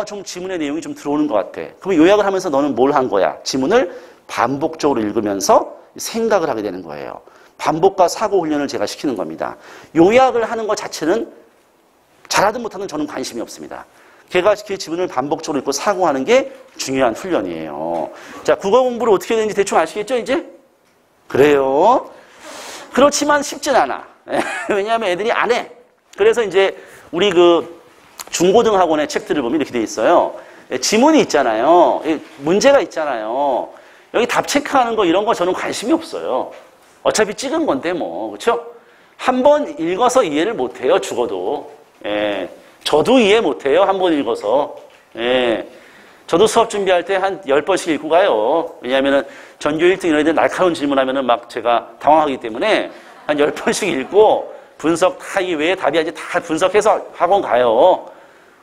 좀 지문의 내용이 좀 들어오는 것 같아. 그럼 요약을 하면서 너는 뭘 한 거야? 지문을 반복적으로 읽으면서 생각을 하게 되는 거예요. 반복과 사고 훈련을 제가 시키는 겁니다. 요약을 하는 것 자체는 잘하든 못하든 저는 관심이 없습니다. 걔가 그 지문을 반복적으로 읽고 사고하는 게 중요한 훈련이에요. 자, 국어 공부를 어떻게 되는지 대충 아시겠죠, 이제? 그래요. 그렇지만 쉽진 않아. 왜냐하면 애들이 안 해. 그래서 이제 우리 그 중고등학원의 책들을 보면 이렇게 돼 있어요. 지문이 있잖아요. 문제가 있잖아요. 여기 답 체크하는 거 이런 거 저는 관심이 없어요. 어차피 찍은 건데 뭐. 그렇죠? 한 번 읽어서 이해를 못 해요. 죽어도. 저도 이해 못 해요. 한 번 읽어서. 저도 수업 준비할 때 한 10번씩 읽고 가요. 왜냐하면은 전교 1등 이런 애들 날카로운 질문하면은 막 제가 당황하기 때문에 한 10번씩 읽고 분석 다 이게 왜 답이야지 다 분석해서 학원 가요.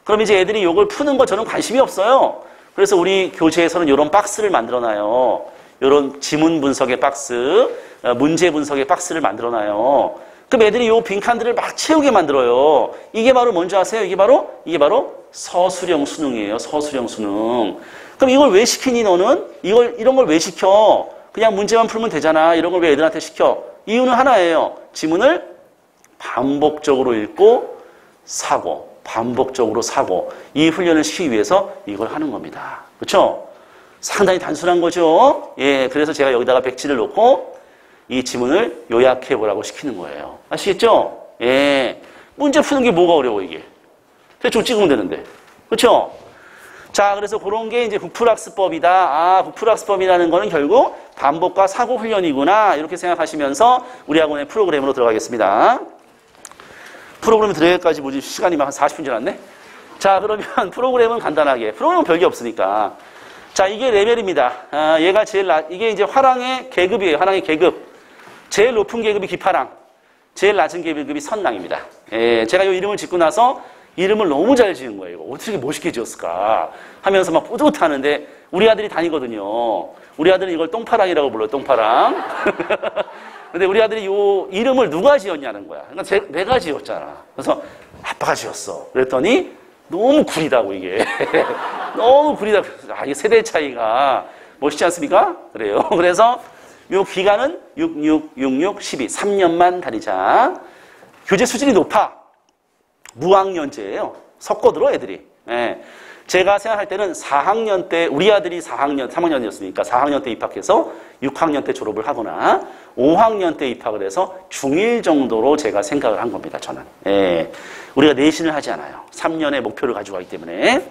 그럼 이제 애들이 이걸 푸는 거 저는 관심이 없어요. 그래서 우리 교재에서는 이런 박스를 만들어놔요. 이런 지문 분석의 박스, 문제 분석의 박스를 만들어놔요. 그럼 애들이 이 빈칸들을 막 채우게 만들어요. 이게 바로 뭔지 아세요? 이게 바로 서술형 수능이에요. 서술형 수능. 그럼 이걸 왜 시키니 너는? 이런 걸 왜 시켜? 그냥 문제만 풀면 되잖아. 이런 걸 왜 애들한테 시켜? 이유는 하나예요. 지문을 반복적으로 읽고 사고, 반복적으로 사고. 이 훈련을 시키기 위해서 이걸 하는 겁니다. 그렇죠? 상당히 단순한 거죠. 예, 그래서 제가 여기다가 백지를 놓고 이 지문을 요약해 보라고 시키는 거예요. 아시겠죠? 예, 문제 푸는 게 뭐가 어려워 이게? 대충 찍으면 되는데, 그렇죠? 자, 그래서 그런 게 이제 국풀학습법이다. 아, 국풀학습법이라는 거는 결국 반복과 사고 훈련이구나. 이렇게 생각하시면서 우리 학원의 프로그램으로 들어가겠습니다. 프로그램 들어가기까지 뭐지 시간이 막 한 40분 지났네? 자, 그러면 프로그램은 간단하게. 프로그램은 별게 없으니까. 자, 이게 레벨입니다. 아, 얘가 이게 이제 화랑의 계급이에요. 화랑의 계급. 제일 높은 계급이 기파랑, 제일 낮은 계급이 선랑입니다. 예, 제가 이 이름을 짓고 나서 이름을 너무 잘 지은 거예요. 이거 어떻게 멋있게 지었을까 하면서 막 뿌듯하는데 우리 아들이 다니거든요. 우리 아들은 이걸 똥파랑이라고 불러요. 똥파랑. 근데 우리 아들이 이 이름을 누가 지었냐는 거야. 그러니까 내가 지었잖아. 그래서 아빠가 지었어. 그랬더니 너무 구리다고 이게. 너무 구리다. 아, 이게 세대 차이가 멋있지 않습니까? 그래요. 그래서 요 기간은 66, 66, 12. 3년만 다니자. 교재 수준이 높아. 무학년제예요. 섞어들어 애들이. 예. 제가 생각할 때는 4학년 때 우리 아들이 3학년이었으니까 4학년 때 입학해서 6학년 때 졸업을 하거나 5학년 때 입학을 해서 중1 정도로 제가 생각을 한 겁니다. 저는. 예. 우리가 내신을 하지 않아요. 3년의 목표를 가지고 가기 때문에.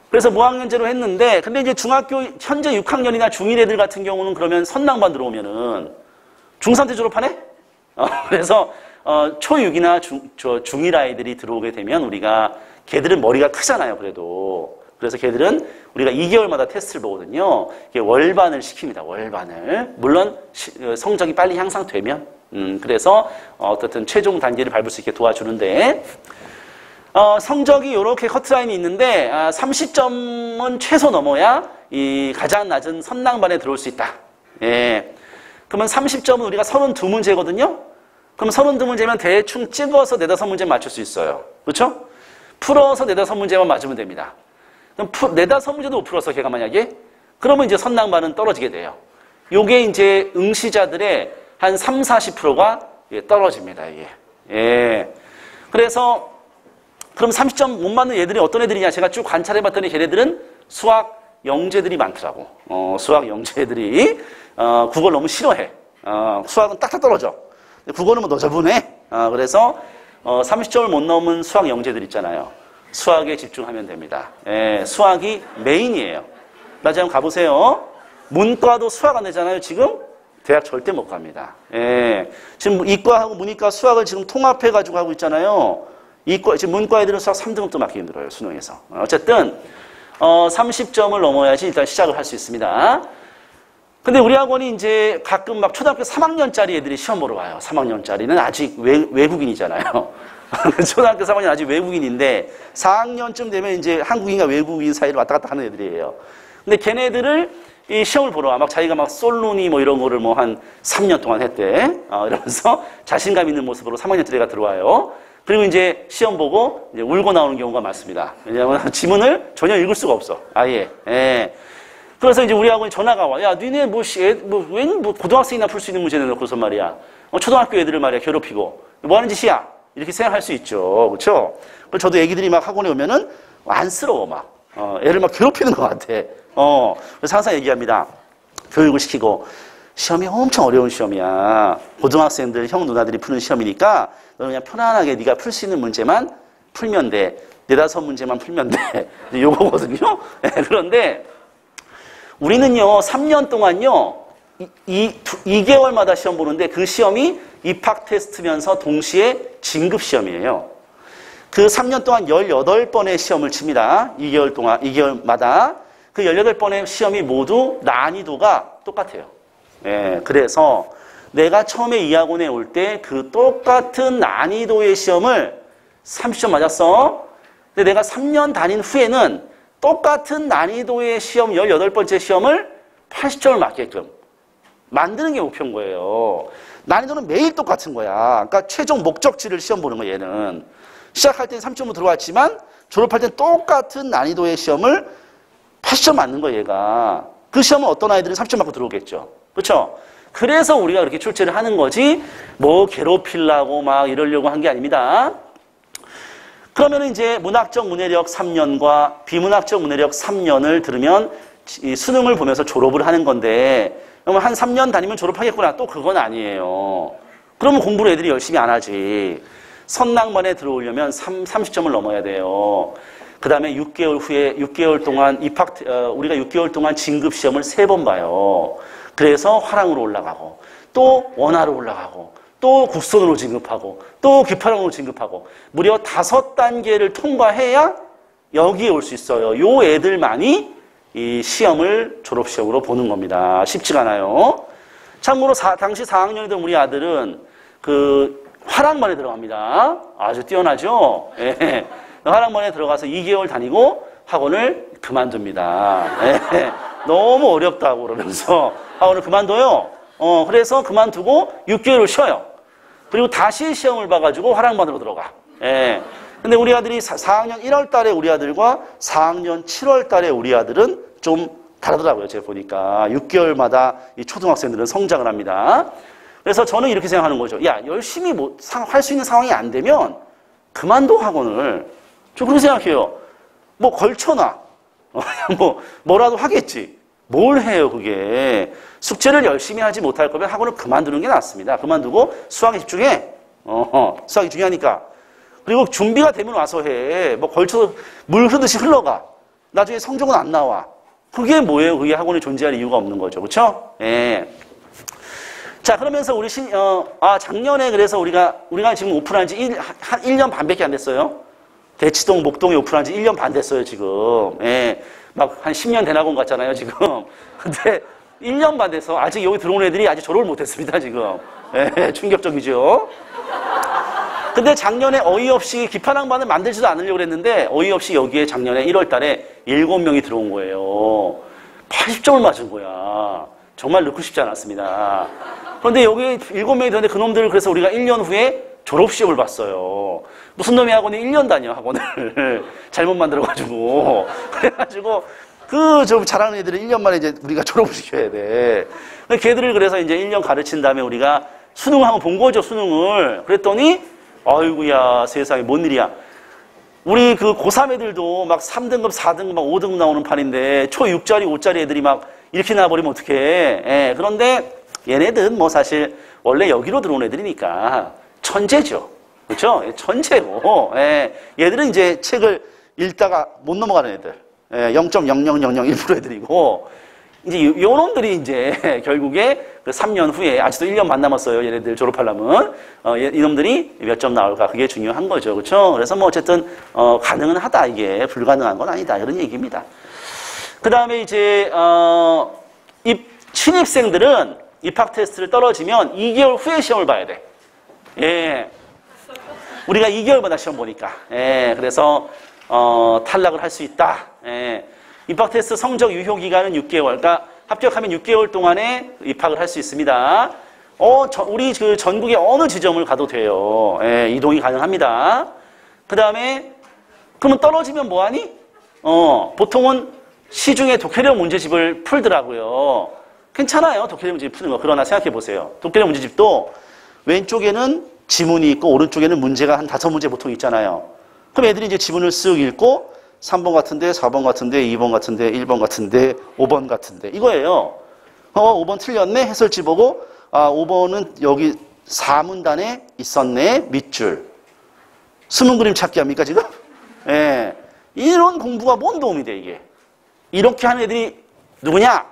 그래서 무학년제로 했는데 근데 이제 중학교 현재 6학년이나 중1 애들 같은 경우는 그러면 선낭반 들어오면은 중3 때 졸업하네? 그래서 초6이나 중1 아이들이 들어오게 되면 우리가 걔들은 머리가 크잖아요. 그래서 걔들은 우리가 2개월마다 테스트를 보거든요. 월반을 시킵니다. 월반을. 물론 성적이 빨리 향상되면 그래서 어떻든 최종 단계를 밟을 수 있게 도와주는데 성적이 이렇게 커트라인이 있는데 30점은 최소 넘어야 이 가장 낮은 선낭반에 들어올 수 있다. 예. 그러면 30점은 우리가 32문제거든요. 그럼 32문제면 대충 찍어서 4-5문제 맞출 수 있어요. 그렇죠? 풀어서 4-5문제만 맞으면 됩니다. 그럼 4-5문제도 못 풀어서 걔가 만약에 그러면 이제 선낭반은 떨어지게 돼요. 요게 이제 응시자들의 한 30-40%가 떨어집니다. 이게. 예. 그래서 그럼 30점 못 맞는 애들이 어떤 애들이냐? 제가 쭉 관찰해봤더니 걔네들은 수학 영재들이 많더라고. 수학 영재들이 국어를 너무 싫어해. 수학은 딱딱 떨어져. 국어는 뭐 너저분해. 그래서 30점을 못 넘은 수학 영재들 있잖아요. 수학에 집중하면 됩니다. 예, 수학이 메인이에요. 나중에 한번 가보세요. 문과도 수학 안 되잖아요. 지금 대학 절대 못 갑니다. 예, 지금 이과하고 문이과 수학을 지금 통합해가지고 하고 있잖아요. 지금 문과 애들은 수학 3등급도 맞기 힘들어요. 수능에서. 어쨌든 30점을 넘어야지 일단 시작을 할 수 있습니다. 근데 우리 학원이 이제 가끔 막 초등학교 3학년짜리 애들이 시험 보러 와요. 3학년짜리는 아직 외국인이잖아요. 초등학교 3학년 아직 외국인인데 4학년쯤 되면 이제 한국인과 외국인 사이를 왔다 갔다 하는 애들이에요. 근데 걔네들을 이 시험을 보러 와. 막 자기가 막 솔로니 뭐 이런 거를 뭐 한 3년 동안 했대. 이러면서 자신감 있는 모습으로 3학년 때가 들어와요. 그리고 이제 시험 보고 이제 울고 나오는 경우가 많습니다. 왜냐하면 지문을 전혀 읽을 수가 없어. 아예. 예. 그래서 이제 우리 학원에 전화가 와. 야, 니네 웬 고등학생이나 풀 수 있는 문제 내놓고서 말이야. 초등학교 애들을 말이야, 괴롭히고. 뭐 하는 짓이야? 이렇게 생각할 수 있죠. 그렇죠? 그래서 저도 애기들이 막 학원에 오면은 안쓰러워, 막. 애를 막 괴롭히는 것 같아. 그래서 항상 얘기합니다. 교육을 시키고. 시험이 엄청 어려운 시험이야. 고등학생들, 형, 누나들이 푸는 시험이니까 너는 그냥 편안하게 네가 풀 수 있는 문제만 풀면 돼. 4-5문제만 풀면 돼. 요거거든요. 그런데 우리는요, 3년 동안요, 2개월마다 시험 보는데 그 시험이 입학 테스트면서 동시에 진급 시험이에요. 그 3년 동안 18번의 시험을 칩니다. 2개월마다. 그 18번의 시험이 모두 난이도가 똑같아요. 예, 그래서 내가 처음에 이 학원에 올 때 그 똑같은 난이도의 시험을 30점 맞았어. 근데 내가 3년 다닌 후에는 똑같은 난이도의 시험 18번째 시험을 80점을 맞게끔 만드는 게 목표인 거예요. 난이도는 매일 똑같은 거야. 그러니까 최종 목적지를 시험 보는 거야, 얘는. 시작할 땐 3점으로 들어왔지만 졸업할 땐 똑같은 난이도의 시험을 80점 맞는 거야, 얘가. 그 시험은 어떤 아이들은 3점 맞고 들어오겠죠. 그렇죠? 그래서 우리가 그렇게 출제를 하는 거지 뭐 괴롭히려고 막 이러려고 한 게 아닙니다. 그러면 이제 문학적 문해력 3년과 비문학적 문해력 3년을 들으면 이 수능을 보면서 졸업을 하는 건데 그러면 한 3년 다니면 졸업하겠구나. 또 그건 아니에요. 그러면 공부를 애들이 열심히 안 하지. 선낭만에 들어오려면 30점을 넘어야 돼요. 그 다음에 6개월 후에 6개월 동안 우리가 6개월 동안 진급 시험을 3번 봐요. 그래서 화랑으로 올라가고 또 원화로 올라가고 또 국선으로 진급하고 또 기파랑으로 진급하고 무려 5단계를 통과해야 여기에 올 수 있어요. 요 애들만이 이 시험을 졸업시험으로 보는 겁니다. 쉽지가 않아요. 참고로 당시 4학년이던 우리 아들은 그 화랑반에 들어갑니다. 아주 뛰어나죠? 예. 화랑반에 들어가서 2개월 다니고 학원을 그만둡니다. 예. 너무 어렵다고 그러면서 학원을 그만둬요. 그래서 그만두고 6개월을 쉬어요. 그리고 다시 시험을 봐가지고 화랑반으로 들어가. 예. 근데 우리 아들이 4학년 1월 달에 우리 아들과 4학년 7월 달에 우리 아들은 좀 다르더라고요. 제가 보니까. 6개월마다 이 초등학생들은 성장을 합니다. 그래서 저는 이렇게 생각하는 거죠. 야, 열심히 할 수 있는 상황이 안 되면 그만둬, 학원을. 저 그렇게 생각해요. 뭐 걸쳐놔. 뭐라도 하겠지. 뭘 해요, 그게. 숙제를 열심히 하지 못할 거면 학원을 그만두는 게 낫습니다. 그만두고 수학에 집중해. 수학이 중요하니까. 그리고 준비가 되면 와서 해. 뭐 걸쳐서 물 흐르듯이 흘러가. 나중에 성적은 안 나와. 그게 뭐예요? 그게 학원이 존재할 이유가 없는 거죠. 그렇죠? 예. 자, 그러면서 우리 작년에 그래서 우리가 지금 오픈한 지 한 1년 반밖에 안 됐어요. 대치동, 목동에 오픈한 지 1년 반 됐어요, 지금. 예. 막 한 10년 된 학원 같잖아요, 지금. 근데 1년 반 돼서 아직 여기 들어온 애들이 아직 졸업을 못 했습니다, 지금. 예, 충격적이죠. 근데 작년에 어이없이 기판항반을 만들지도 않으려고 했는데 어이없이 여기에 작년에 1월 달에 7명이 들어온 거예요. 80점을 맞은 거야. 정말 넣고 싶지 않았습니다. 그런데 여기 7명이 들었는데 그놈들을 그래서 우리가 1년 후에 졸업시험을 봤어요. 무슨 놈이 학원에 1년 다녀, 학원을. 잘못 만들어가지고. 그래가지고 좀 잘하는 애들은 1년 만에 이제 우리가 졸업을 시켜야 돼. 걔들을 그래서 이제 1년 가르친 다음에 우리가 수능을 한번 본 거죠, 수능을. 그랬더니 아이고야, 세상에 뭔 일이야. 우리 그 고3 애들도 막 3등급, 4등급, 막 5등급 나오는 판인데 초6짜리, 5짜리 애들이 막 이렇게 나와버리면 어떡해. 예, 그런데 얘네들은 뭐 사실 원래 여기로 들어온 애들이니까 천재죠. 그렇죠? 천재고. 예, 얘들은 이제 책을 읽다가 못 넘어가는 애들. 예, 0.00001% 애들이고 이제 요놈들이 이제 결국에 그 3년 후에 아직도 1년 만 남았어요. 얘네들 졸업하려면 이놈들이 몇 점 나올까 그게 중요한 거죠. 그렇죠? 그래서 뭐 어쨌든 가능은 하다. 이게 불가능한 건 아니다. 이런 얘기입니다. 그 다음에 이제 신입생들은 입학 테스트를 떨어지면 2개월 후에 시험을 봐야 돼. 예. 우리가 2개월마다 시험 보니까. 예. 그래서 탈락을 할 수 있다. 예. 입학 테스트 성적 유효 기간은 6개월. 그러니까 합격하면 6개월 동안에 입학을 할 수 있습니다. 우리 그 전국의 어느 지점을 가도 돼요. 예, 이동이 가능합니다. 그 다음에 그러면 떨어지면 뭐하니? 보통은 시중에 독해력 문제집을 풀더라고요. 괜찮아요, 독해력 문제집 푸는 거. 그러나 생각해 보세요. 독해력 문제집도 왼쪽에는 지문이 있고 오른쪽에는 문제가 한 5문제 보통 있잖아요. 그럼 애들이 이제 지문을 쓱 읽고 3번 같은데, 4번 같은데, 2번 같은데, 1번 같은데, 5번 같은데 이거예요. 5번 틀렸네? 해설지 보고 5번은 여기 4문단에 있었네? 밑줄. 숨은 그림 찾기 합니까 지금? 예. 이런 공부가 뭔 도움이 돼 이게. 이렇게 하는 애들이 누구냐?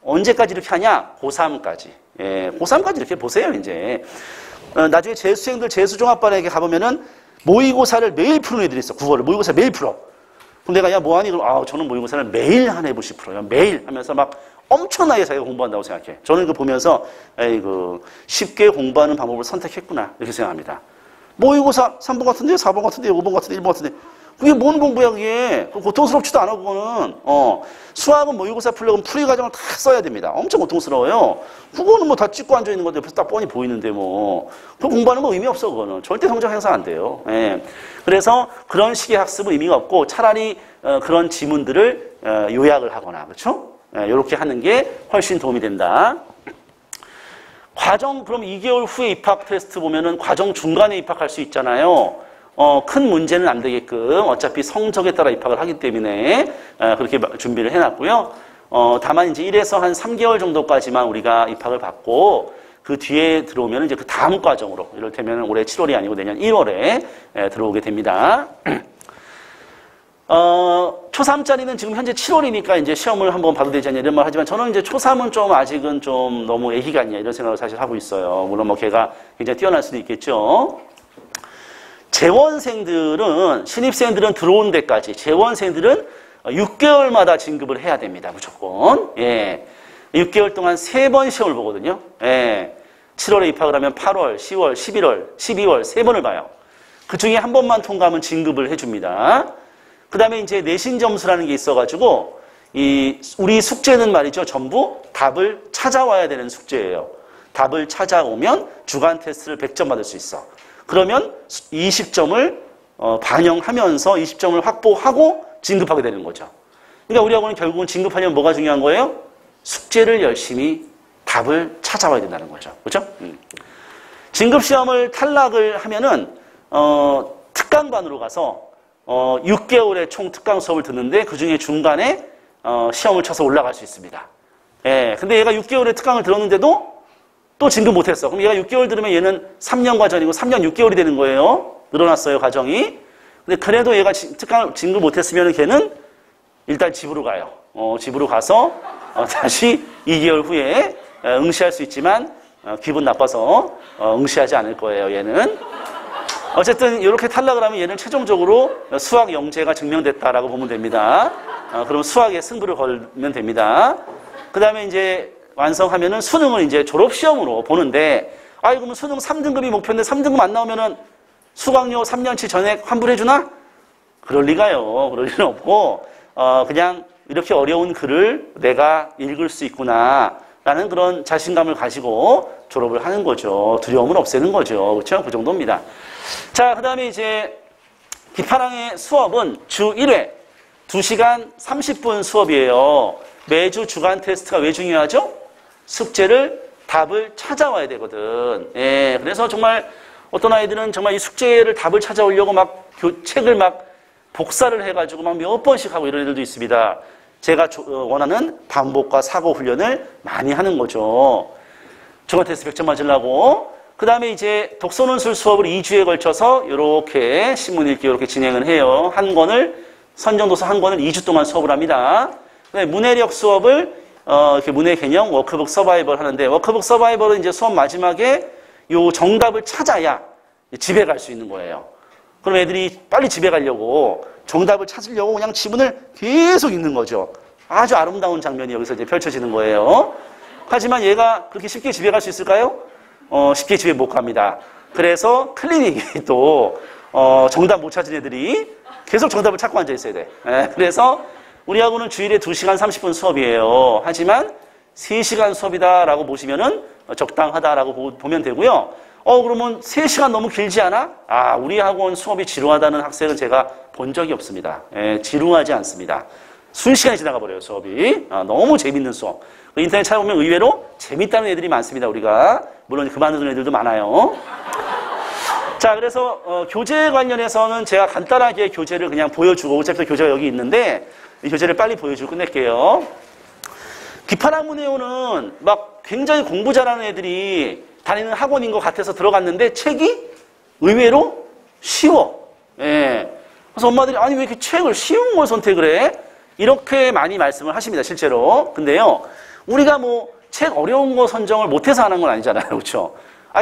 언제까지 이렇게 하냐? 고3까지. 예, 고3까지 이렇게 보세요 이제. 나중에 재수생들 재수종합반에 가보면은 모의고사를 매일 푸는 애들이 있어. 국어를 모의고사 매일 풀어. 그럼 내가 야 뭐하니? 그럼 저는 모의고사를 매일 한 해보씩 풀어요. 매일 하면서 막 엄청나게 자기가 공부한다고 생각해. 저는 그거 보면서 에이그 쉽게 공부하는 방법을 선택했구나 이렇게 생각합니다. 모의고사 3번 같은데 4번 같은데 5번 같은데 1번 같은데 그게 뭔 공부야 그게. 고통스럽지도 않아 그거는. 수학은 모의고사 풀려면 풀이 과정을 다 써야 됩니다. 엄청 고통스러워요. 그거는 뭐 다 찍고 앉아있는 건데 옆에서 딱 뻔히 보이는데 뭐 그거 공부하는 거 의미 없어 그거는. 절대 성적 향상 안 돼요. 예. 그래서 그런 식의 학습은 의미가 없고 차라리 그런 지문들을 요약을 하거나 그렇죠? 이렇게 하는 게 훨씬 도움이 된다. 과정 그럼 2개월 후에 입학 테스트 보면은 과정 중간에 입학할 수 있잖아요. 큰 문제는 안 되게끔 어차피 성적에 따라 입학을 하기 때문에 그렇게 준비를 해놨고요. 다만 이제 1에서 한 3개월 정도까지만 우리가 입학을 받고 그 뒤에 들어오면 이제 그 다음 과정으로 이를테면 올해 7월이 아니고 내년 1월에 들어오게 됩니다. 초3짜리는 지금 현재 7월이니까 이제 시험을 한번 봐도 되지 않냐 이런 말 하지만 저는 이제 초3은 좀 아직은 좀 너무 애기가 아니냐 이런 생각을 사실 하고 있어요. 물론 뭐 걔가 굉장히 뛰어날 수도 있겠죠. 재원생들은, 신입생들은 들어온 데까지, 재원생들은 6개월마다 진급을 해야 됩니다. 무조건. 예. 6개월 동안 3번 시험을 보거든요. 예. 7월에 입학을 하면 8월, 10월, 11월, 12월 3번을 봐요. 그 중에 한 번만 통과하면 진급을 해줍니다. 그 다음에 이제 내신 점수라는 게 있어가지고, 우리 숙제는 말이죠. 전부 답을 찾아와야 되는 숙제예요. 답을 찾아오면 주간 테스트를 100점 받을 수 있어. 그러면 20점을 반영하면서 20점을 확보하고 진급하게 되는 거죠. 그러니까 우리 학원은 결국은 진급하려면 뭐가 중요한 거예요? 숙제를 열심히 답을 찾아와야 된다는 거죠. 그렇죠? 진급시험을 탈락을 하면은 특강반으로 가서 6개월의 총 특강 수업을 듣는데 그중에 중간에 시험을 쳐서 올라갈 수 있습니다. 예, 근데 얘가 6개월의 특강을 들었는데도 또 진급 못했어. 그럼 얘가 6개월 들으면 얘는 3년 과정이고 3년 6개월이 되는 거예요. 늘어났어요, 과정이. 근데 그래도 얘가 특강을 진급 못했으면 걔는 일단 집으로 가요. 집으로 가서 다시 2개월 후에 응시할 수 있지만 기분 나빠서 응시하지 않을 거예요, 얘는. 어쨌든 이렇게 탈락을 하면 얘는 최종적으로 수학 영재가 증명됐다라고 보면 됩니다. 그럼 수학에 승부를 걸면 됩니다. 그 다음에 이제 완성하면은 수능을 이제 졸업시험으로 보는데, 그러면 수능 3등급이 목표인데 3등급 안 나오면은 수강료 3년치 전액 환불해주나? 그럴 리가요. 그럴 리는 없고, 그냥 이렇게 어려운 글을 내가 읽을 수 있구나. 라는 그런 자신감을 가지고 졸업을 하는 거죠. 두려움을 없애는 거죠. 그렇죠? 그 정도입니다. 자, 그 다음에 이제 기파랑의 수업은 주 1회 2시간 30분 수업이에요. 매주 주간 테스트가 왜 중요하죠? 숙제를 답을 찾아와야 되거든. 예, 그래서 정말 어떤 아이들은 정말 이 숙제를 답을 찾아오려고 막 책을 막 복사를 해가지고 막 몇 번씩 하고 이런 애들도 있습니다. 제가 원하는 반복과 사고 훈련을 많이 하는 거죠. 주간 테스트 100점 맞으려고. 그 다음에 이제 독서논술 수업을 2주에 걸쳐서 이렇게 신문 읽기 이렇게 진행을 해요. 한 권을, 선정도서 한 권을 2주 동안 수업을 합니다. 문해력 수업을 이렇게 문해 개념 워크북 서바이벌 하는데, 워크북 서바이벌은 이제 수업 마지막에 요 정답을 찾아야 집에 갈 수 있는 거예요. 그럼 애들이 빨리 집에 가려고 정답을 찾으려고 그냥 지문을 계속 읽는 거죠. 아주 아름다운 장면이 여기서 이제 펼쳐지는 거예요. 하지만 얘가 그렇게 쉽게 집에 갈 수 있을까요? 쉽게 집에 못 갑니다. 그래서 클리닉이 또 정답 못 찾은 애들이 계속 정답을 찾고 앉아 있어야 돼. 그래서 우리 학원은 주일에 2시간 30분 수업이에요. 하지만 3시간 수업이다라고 보시면은 적당하다라고 보면 되고요. 그러면 3시간 너무 길지 않아? 우리 학원 수업이 지루하다는 학생은 제가 본 적이 없습니다. 지루하지 않습니다. 순식간에 지나가 버려요, 수업이. 너무 재밌는 수업. 인터넷 찾아보면 의외로 재밌다는 애들이 많습니다, 우리가. 물론 그만두는 애들도 많아요. 자, 그래서 교재 관련해서는 제가 간단하게 교재를 그냥 보여주고, 어차피 교재가 여기 있는데 이 교재를 빨리 보여주고 끝낼게요. 기파랑문해오는 막 굉장히 공부 잘하는 애들이 다니는 학원인 것 같아서 들어갔는데 책이 의외로 쉬워. 예. 그래서 엄마들이 아니 왜 이렇게 책을 쉬운 걸 선택을 해? 이렇게 많이 말씀을 하십니다, 실제로. 근데요, 우리가 뭐 책 어려운 거 선정을 못해서 하는 건 아니잖아요, 그렇죠?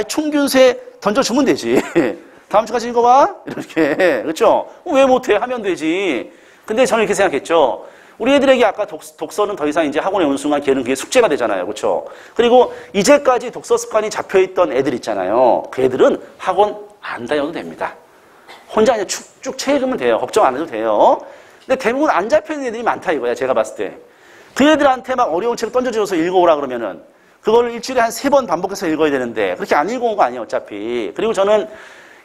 총균세 던져주면 되지. 다음 주까지 읽어봐. 이렇게, 그렇죠? 왜 못해? 하면 되지. 근데 저는 이렇게 생각했죠. 우리 애들에게 아까 독서는 더 이상 이제 학원에 온 순간 걔는 그게 숙제가 되잖아요. 그렇죠? 그리고 이제까지 독서 습관이 잡혀있던 애들 있잖아요. 그 애들은 학원 안 다녀도 됩니다. 혼자 그냥 쭉 책 읽으면 돼요. 걱정 안 해도 돼요. 근데 대부분 안 잡혀있는 애들이 많다 이거야. 제가 봤을 때. 그 애들한테 막 어려운 책 던져줘서 읽어오라 그러면은 그걸 일주일에 한 3번 반복해서 읽어야 되는데 그렇게 안 읽어온 거 아니에요. 어차피. 그리고 저는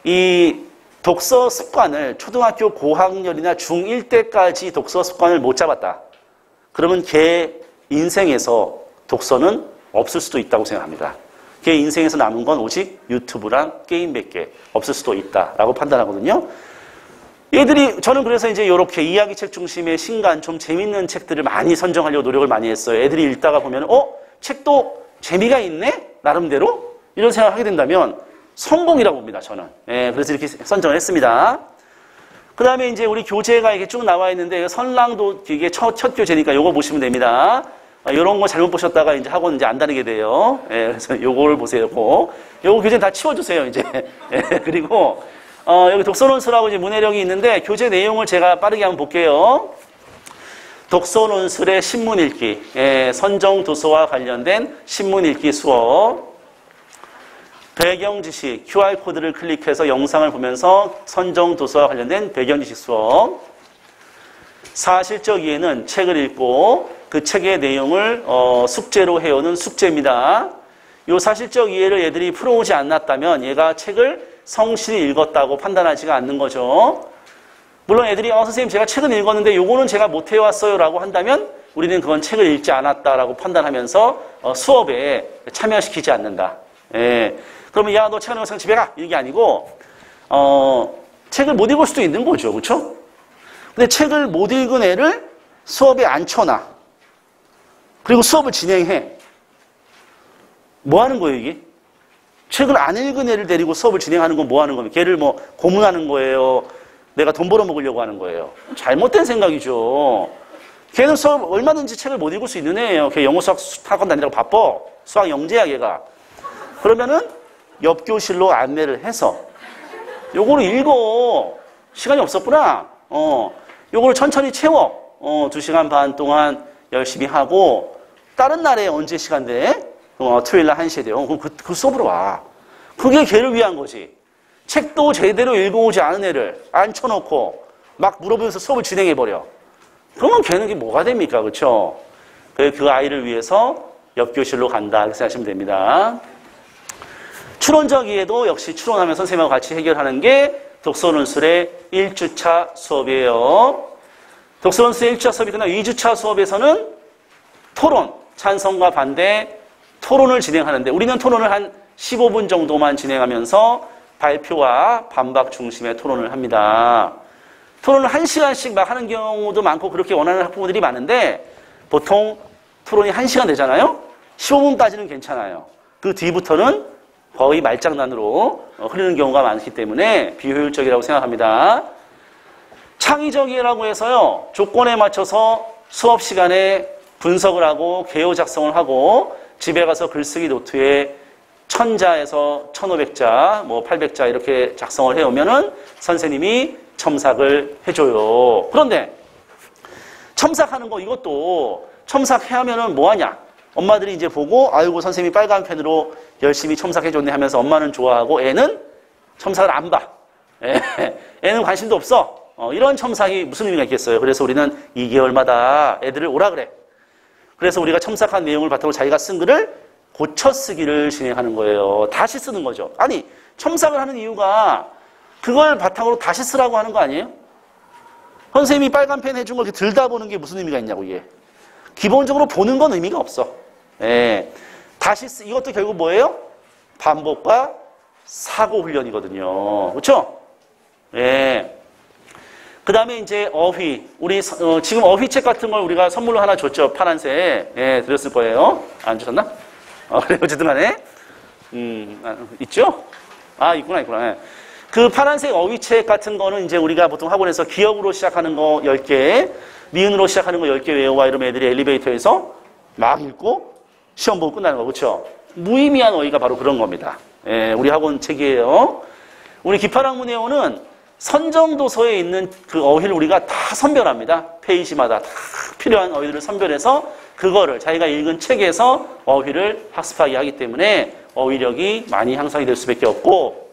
이 독서 습관을 초등학교 고학년이나 중1 때까지 독서 습관을 못 잡았다. 그러면 걔 인생에서 독서는 없을 수도 있다고 생각합니다. 걔 인생에서 남은 건 오직 유튜브랑 게임밖에 없을 수도 있다라고 판단하거든요. 얘들이 저는 그래서 이제 이렇게 이야기책 중심의 신간 좀 재밌는 책들을 많이 선정하려고 노력을 많이 했어요. 애들이 읽다가 보면 책도 재미가 있네? 나름대로? 이런 생각을 하게 된다면 성공이라고 봅니다, 저는. 예, 그래서 이렇게 선정을 했습니다. 그 다음에 이제 우리 교재가 이렇게 쭉 나와 있는데, 선랑도 이게 첫 교재니까 요거 보시면 됩니다. 요런 거 잘못 보셨다가 이제 학원 이제 안 다니게 돼요. 예, 그래서 요거를 보세요, 꼭. 요거 교재는 다 치워주세요, 이제. 예, 그리고, 여기 독서논술하고 이제 문해력이 있는데, 교재 내용을 제가 빠르게 한번 볼게요. 독서논술의 신문 읽기, 예, 선정 도서와 관련된 신문 읽기 수업. 배경 지식, QR코드를 클릭해서 영상을 보면서 선정 도서와 관련된 배경 지식 수업. 사실적 이해는 책을 읽고 그 책의 내용을 숙제로 해오는 숙제입니다. 이 사실적 이해를 얘들이 풀어오지 않았다면 얘가 책을 성실히 읽었다고 판단하지가 않는 거죠. 물론 애들이 선생님 제가 책은 읽었는데 요거는 제가 못 해왔어요 라고 한다면 우리는 그건 책을 읽지 않았다라고 판단하면서 수업에 참여시키지 않는다. 예. 그러면 야 너 책 안 읽어서 집에 가 이게 아니고 책을 못 읽을 수도 있는 거죠. 그렇죠? 근데 책을 못 읽은 애를 수업에 앉혀놔. 그리고 수업을 진행해. 뭐 하는 거예요 이게? 책을 안 읽은 애를 데리고 수업을 진행하는 건 뭐 하는 겁니까? 걔를 뭐 고문하는 거예요? 내가 돈 벌어먹으려고 하는 거예요? 잘못된 생각이죠. 걔는 수업 얼마든지 책을 못 읽을 수 있는 애예요. 걔 영어 수학 학원 다니라고 바빠. 수학 영재야 걔가. 그러면은 옆 교실로 안내를 해서 요거를 읽어. 시간이 없었구나. 요거를 천천히 채워. 2시간 반 동안 열심히 하고 다른 날에 언제 시간 돼? 토요일 날 1시에 돼요. 그럼 그 수업으로 와. 그게 걔를 위한 거지. 책도 제대로 읽어오지 않은 애를 앉혀놓고 막 물어보면서 수업을 진행해버려. 그러면 걔는 게 뭐가 됩니까? 그렇죠? 그 아이를 위해서 옆 교실로 간다. 이렇게 생각하시면 됩니다. 추론적 이해도 역시 추론하면 선생님하고 같이 해결하는 게 독서논술의 1주차 수업이에요. 독서논술의 1주차 수업이 끝나고 2주차 수업에서는 토론, 찬성과 반대, 토론을 진행하는데 우리는 토론을 한 15분 정도만 진행하면서 발표와 반박 중심의 토론을 합니다. 토론을 1시간씩 막 하는 경우도 많고 그렇게 원하는 학부모들이 많은데 보통 토론이 1시간 되잖아요. 15분까지는 괜찮아요. 그 뒤부터는 거의 말장난으로 흐르는 경우가 많기 때문에 비효율적이라고 생각합니다. 창의적이라고 해서요. 조건에 맞춰서 수업 시간에 분석을 하고 개요 작성을 하고 집에 가서 글쓰기 노트에 1000자에서 1500자, 800자 이렇게 작성을 해오면은 선생님이 첨삭을 해줘요. 그런데 첨삭하는 거 이것도 첨삭해 하면은 뭐하냐? 엄마들이 이제 보고 아이고 선생님이 빨간 펜으로 열심히 첨삭해줬네 하면서 엄마는 좋아하고 애는 첨삭을 안 봐. 애는 관심도 없어. 이런 첨삭이 무슨 의미가 있겠어요. 그래서 우리는 2개월마다 애들을 오라 그래. 그래서 우리가 첨삭한 내용을 바탕으로 자기가 쓴 글을 고쳐 쓰기를 진행하는 거예요. 다시 쓰는 거죠. 아니 첨삭을 하는 이유가 그걸 바탕으로 다시 쓰라고 하는 거 아니에요? 선생님이 빨간 펜 해준 걸 이렇게 들다 보는 게 무슨 의미가 있냐고 이게. 기본적으로 보는 건 의미가 없어. 예. 이것도 결국 뭐예요? 반복과 사고 훈련이거든요. 그렇죠? 예. 그 다음에 이제 어휘. 우리 지금 어휘책 같은 걸 우리가 선물로 하나 줬죠. 파란색. 예, 드렸을 거예요. 안 주셨나? 그래 어쨌든 간에 있죠? 있구나. 예. 그 파란색 어휘책 같은 거는 이제 우리가 보통 학원에서 기억으로 시작하는 거 10개, 니은으로 시작하는 거 10개 외워와 이러면 애들이 엘리베이터에서 막 읽고 시험 보고 끝나는 거, 그렇죠? 무의미한 어휘가 바로 그런 겁니다. 예, 우리 학원 책이에요. 우리 기파학문회원은 선정도서에 있는 그 어휘를 우리가 다 선별합니다. 페이지마다 다 필요한 어휘들을 선별해서 그거를 자기가 읽은 책에서 어휘를 학습하게 하기 때문에 어휘력이 많이 향상이 될 수밖에 없고,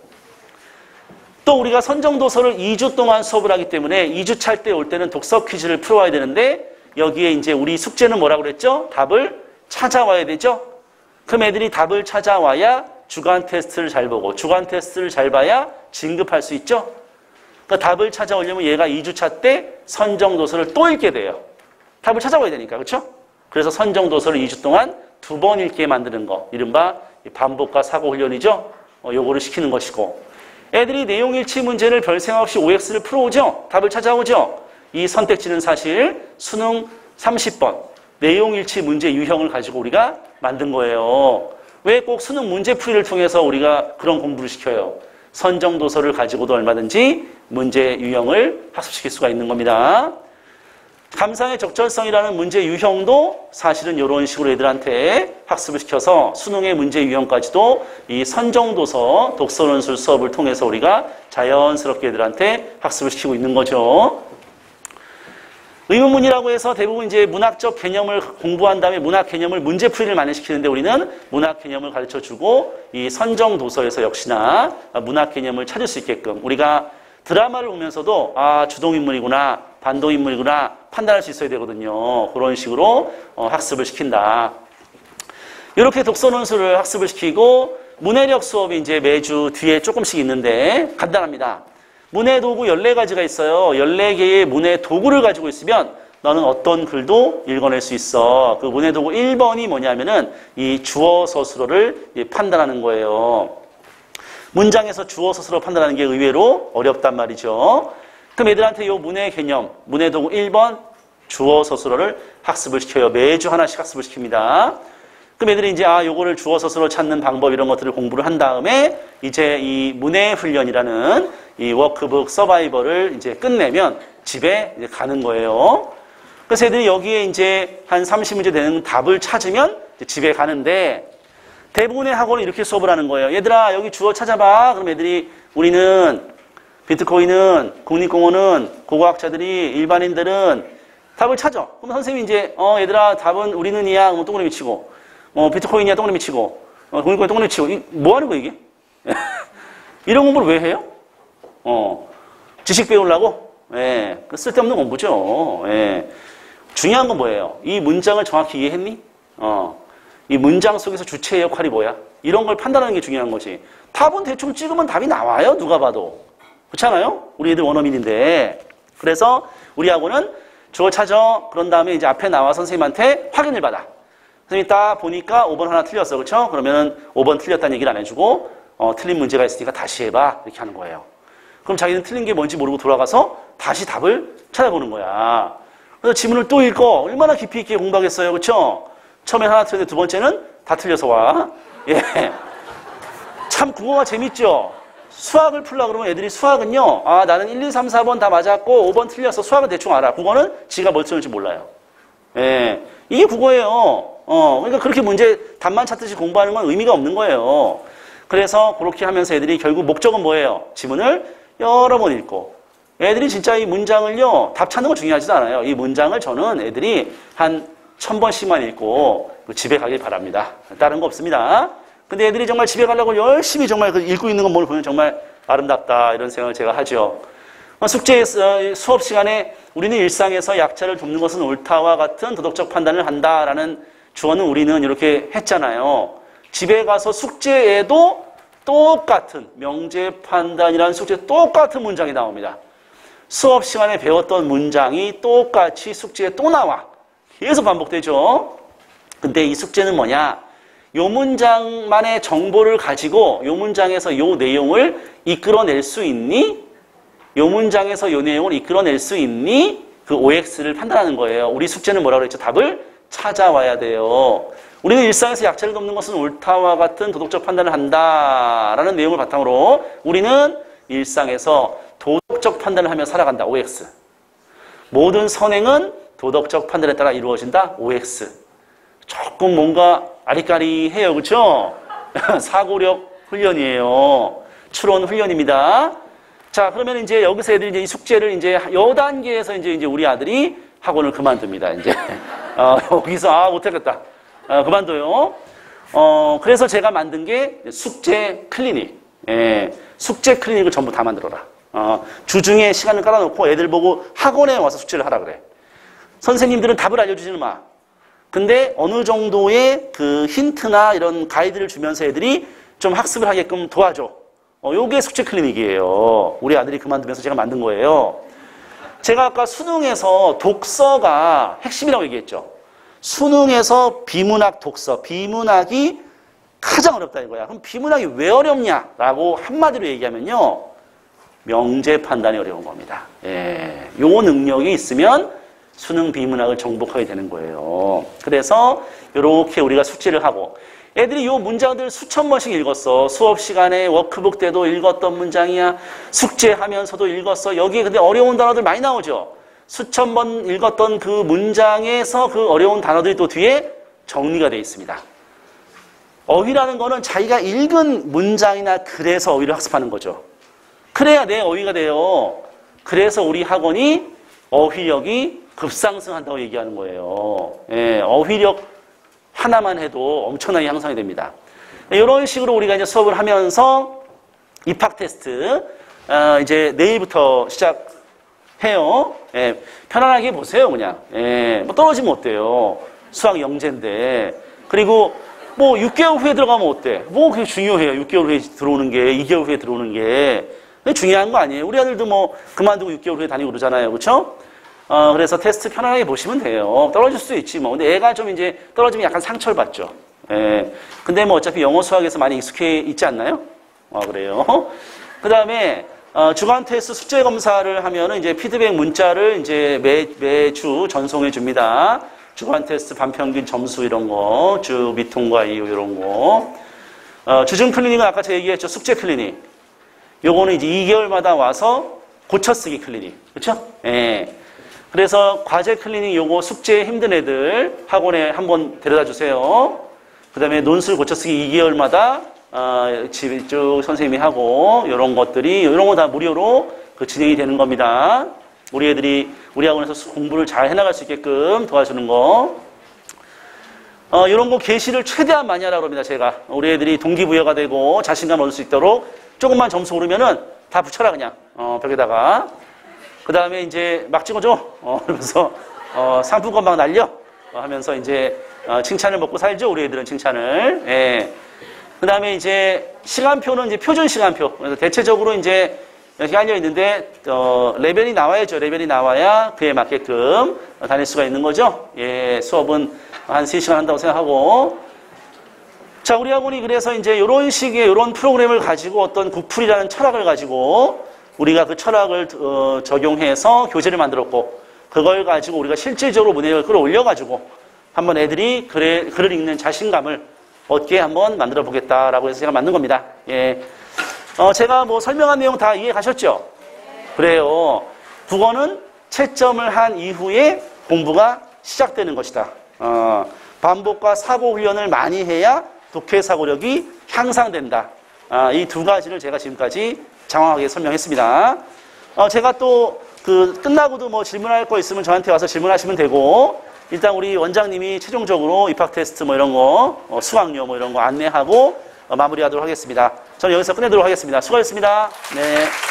또 우리가 선정도서를 2주 동안 수업을 하기 때문에 2주차 때 올 때는 독서 퀴즈를 풀어와야 되는데, 여기에 이제 우리 숙제는 뭐라고 그랬죠? 답을 찾아와야 되죠? 그럼 애들이 답을 찾아와야 주간 테스트를 잘 보고, 주간 테스트를 잘 봐야 진급할 수 있죠? 그러니까 답을 찾아오려면 얘가 2주차 때 선정도서를 또 읽게 돼요. 답을 찾아와야 되니까, 그렇죠? 그래서 선정도서를 2주 동안 2번 읽게 만드는 거, 이른바 반복과 사고 훈련이죠? 요거를 시키는 것이고, 애들이 내용일치 문제를 별 생각 없이 OX를 풀어오죠? 답을 찾아오죠? 이 선택지는 사실 수능 30번 내용일치 문제 유형을 가지고 우리가 만든 거예요. 왜 꼭 수능 문제풀이를 통해서 우리가 그런 공부를 시켜요? 선정도서를 가지고도 얼마든지 문제 유형을 학습시킬 수가 있는 겁니다. 감상의 적절성이라는 문제 유형도 사실은 이런 식으로 애들한테 학습을 시켜서 수능의 문제 유형까지도 이 선정도서 독서논술 수업을 통해서 우리가 자연스럽게 애들한테 학습을 시키고 있는 거죠. 의문문이라고 해서 대부분 이제 문학적 개념을 공부한 다음에 문학 개념을 문제풀이를 많이 시키는데, 우리는 문학 개념을 가르쳐주고 이 선정도서에서 역시나 문학 개념을 찾을 수 있게끔 우리가 드라마를 보면서도 주동인물이구나, 반동인물이구나 판단할 수 있어야 되거든요. 그런 식으로 학습을 시킨다. 이렇게 독서논술을 학습을 시키고, 문해력 수업이 이제 매주 뒤에 조금씩 있는데 간단합니다. 문해 도구 14가지가 있어요. 14개의 문해 도구를 가지고 있으면 너는 어떤 글도 읽어낼 수 있어. 그 문해 도구 1번이 뭐냐면은 이 주어 서술어를 판단하는 거예요. 문장에서 주어 서술어 판단하는 게 의외로 어렵단 말이죠. 그럼 애들한테 이 문해 개념, 문해 도구 1번 주어 서술어를 학습을 시켜요. 매주 하나씩 학습을 시킵니다. 그럼 애들이 이제 요거를 주어 서술어 찾는 방법 이런 것들을 공부를 한 다음에 이제 이 문해 훈련이라는 이 워크북 서바이벌을 이제 끝내면 집에 이제 가는 거예요. 그래서 애들이 여기에 이제 한 30문제 되는 답을 찾으면 이제 집에 가는데, 대부분의 학원은 이렇게 수업을 하는 거예요. 얘들아 여기 주어 찾아봐. 그럼 애들이 우리는 비트코인은 국립공원은 고고학자들이 일반인들은 답을 찾아. 그럼 선생님이 이제 얘들아 답은 우리는 이야. 그럼 동그라미 치고 비트코인이야 동그라미 치고 국립공원 동그라미 치고 뭐 하는 거야 이게? 이런 공부를 왜 해요? 지식 배우려고? 예, 쓸데없는 공부죠. 예. 중요한 건 뭐예요? 이 문장을 정확히 이해했니? 이 문장 속에서 주체의 역할이 뭐야? 이런 걸 판단하는 게 중요한 거지. 답은 대충 찍으면 답이 나와요. 누가 봐도. 그렇잖아요? 우리 애들 원어민인데. 그래서 우리 학원은 주어 찾아. 그런 다음에 이제 앞에 나와 선생님한테 확인을 받아. 선생님이 딱 보니까 5번 하나 틀렸어. 그렇죠? 그러면은 5번 틀렸다는 얘기를 안 해주고 틀린 문제가 있으니까 다시 해봐. 이렇게 하는 거예요. 그럼 자기는 틀린 게 뭔지 모르고 돌아가서 다시 답을 찾아보는 거야. 그래서 지문을 또 읽고 얼마나 깊이 있게 공부하겠어요. 그렇죠? 처음에 하나 틀렸는데 두 번째는 다 틀려서 와. 예. 참 국어가 재밌죠? 수학을 풀려고 그러면 애들이 수학은요. 나는 1, 2, 3, 4번 다 맞았고 5번 틀렸어. 수학은 대충 알아. 국어는 지가 뭘 쓰는지 몰라요. 예. 이게 국어예요. 그러니까 그렇게 문제 답만 찾듯이 공부하는 건 의미가 없는 거예요. 그래서 그렇게 하면서 애들이 결국 목적은 뭐예요? 지문을 여러 번 읽고. 애들이 진짜 이 문장을요, 답 찾는 거 중요하지도 않아요. 이 문장을 저는 애들이 한 1000번씩만 읽고 집에 가길 바랍니다. 다른 거 없습니다. 근데 애들이 정말 집에 가려고 열심히 정말 읽고 있는 거 보면 정말 아름답다. 이런 생각을 제가 하죠. 숙제 수업 시간에 우리는 일상에서 약자를 돕는 것은 옳다와 같은 도덕적 판단을 한다라는 주어는 우리는 이렇게 했잖아요. 집에 가서 숙제에도 똑같은 명제 판단이라는 숙제 똑같은 문장이 나옵니다. 수업 시간에 배웠던 문장이 똑같이 숙제에 또 나와. 계속 반복되죠. 근데 이 숙제는 뭐냐? 요 문장만의 정보를 가지고 요 문장에서 요 내용을 이끌어낼 수 있니? 요 문장에서 요 내용을 이끌어낼 수 있니? 그 OX를 판단하는 거예요. 우리 숙제는 뭐라고 그랬죠? 답을 찾아와야 돼요. 우리는 일상에서 약자를 돕는 것은 옳다와 같은 도덕적 판단을 한다라는 내용을 바탕으로 우리는 일상에서 도덕적 판단을 하며 살아간다. OX. 모든 선행은 도덕적 판단에 따라 이루어진다. OX. 조금 뭔가 아리까리해요. 그렇죠? 사고력 훈련이에요. 추론 훈련입니다. 자, 그러면 이제 여기서 애들이 이제 이 숙제를 이제 요 단계에서 이제 우리 아들이 학원을 그만둡니다, 이제. 여기서, 못하겠다. 그만둬요. 그래서 제가 만든 게 숙제 클리닉. 예, 숙제 클리닉을 전부 다 만들어라. 주중에 시간을 깔아놓고 애들 보고 학원에 와서 숙제를 하라 그래. 선생님들은 답을 알려주지는 마. 근데 어느 정도의 그 힌트나 이런 가이드를 주면서 애들이 좀 학습을 하게끔 도와줘. 요게 숙제 클리닉이에요. 우리 아들이 그만두면서 제가 만든 거예요. 제가 아까 수능에서 독서가 핵심이라고 얘기했죠. 수능에서 비문학 독서, 비문학이 가장 어렵다 이거야. 그럼 비문학이 왜 어렵냐라고 한마디로 얘기하면요. 명제 판단이 어려운 겁니다. 예, 요 능력이 있으면 수능 비문학을 정복하게 되는 거예요. 그래서 이렇게 우리가 숙제를 하고 애들이 요 문장들 수천 번씩 읽었어. 수업 시간에 워크북 때도 읽었던 문장이야. 숙제하면서도 읽었어. 여기에 근데 어려운 단어들 많이 나오죠. 수천 번 읽었던 그 문장에서 그 어려운 단어들이 또 뒤에 정리가 되어 있습니다. 어휘라는 거는 자기가 읽은 문장이나 글에서 어휘를 학습하는 거죠. 그래야 내 어휘가 돼요. 그래서 우리 학원이 어휘력이 급상승한다고 얘기하는 거예요. 예, 어휘력 하나만 해도 엄청나게 향상이 됩니다. 이런 식으로 우리가 이제 수업을 하면서 입학 테스트, 이제 내일부터 시작해요. 예, 편안하게 보세요, 그냥. 예, 뭐 떨어지면 어때요? 수학 영재인데. 그리고 뭐 6개월 후에 들어가면 어때? 뭐 그게 중요해요. 6개월 후에 들어오는 게, 2개월 후에 들어오는 게. 중요한 거 아니에요. 우리 아들도 뭐 그만두고 6개월 후에 다니고 그러잖아요. 그렇죠? 그래서 테스트 편안하게 보시면 돼요. 떨어질 수도 있지 뭐. 근데 애가 좀 이제 떨어지면 약간 상처를 받죠. 예. 근데 뭐 어차피 영어 수학에서 많이 익숙해 있지 않나요? 그래요. 그 다음에 주간 테스트 숙제 검사를 하면은 이제 피드백 문자를 이제 매주 전송해 줍니다. 주간 테스트 반평균 점수 이런 거, 주 미통과 이유 이런 거. 주중 클리닉은 아까 제가 얘기했죠. 숙제 클리닉. 요거는 이제 2개월마다 와서 고쳐쓰기 클리닉. 그렇죠? 예. 그래서 과제 클리닉 요거 숙제 힘든 애들 학원에 한번 데려다 주세요. 그 다음에 논술 고쳐쓰기 2개월마다 집에 쭉 선생님이 하고 요런 것들이 요런 거 다 무료로 진행이 되는 겁니다. 우리 애들이 우리 학원에서 공부를 잘 해나갈 수 있게끔 도와주는 거. 요런 거 게시를 최대한 많이 하라고 합니다. 제가 우리 애들이 동기부여가 되고 자신감 얻을 수 있도록 조금만 점수 오르면은 다 붙여라 그냥 벽에다가. 그 다음에 이제 막 찍어줘. 그러면서 상품권 막 날려 하면서 이제 칭찬을 먹고 살죠. 우리 애들은 칭찬을. 예. 그 다음에 이제 시간표는 이제 표준 시간표. 그래서 대체적으로 이제 이렇게 깔려 있는데 레벨이 나와야죠. 레벨이 나와야 그에 맞게끔 다닐 수가 있는 거죠. 예, 수업은 한 3시간 한다고 생각하고. 자, 우리 학원이 그래서 이제 이런 식의 이런 프로그램을 가지고 어떤 국풀이라는 철학을 가지고 우리가 그 철학을 적용해서 교재를 만들었고 그걸 가지고 우리가 실질적으로 문해력을 끌어올려가지고 한번 애들이 글을 읽는 자신감을 얻게 한번 만들어 보겠다라고 해서 제가 만든 겁니다. 예. 제가 뭐 설명한 내용 다 이해 가셨죠? 그래요. 국어는 채점을 한 이후에 공부가 시작되는 것이다. 반복과 사고 훈련을 많이 해야 독해 사고력이 향상된다. 이 두 가지를 제가 지금까지 장황하게 설명했습니다. 제가 또 끝나고도 뭐 질문할 거 있으면 저한테 와서 질문하시면 되고, 일단 우리 원장님이 최종적으로 입학 테스트 뭐 이런 거, 수강료 뭐 이런 거 안내하고 마무리하도록 하겠습니다. 저는 여기서 끝내도록 하겠습니다. 수고하셨습니다. 네.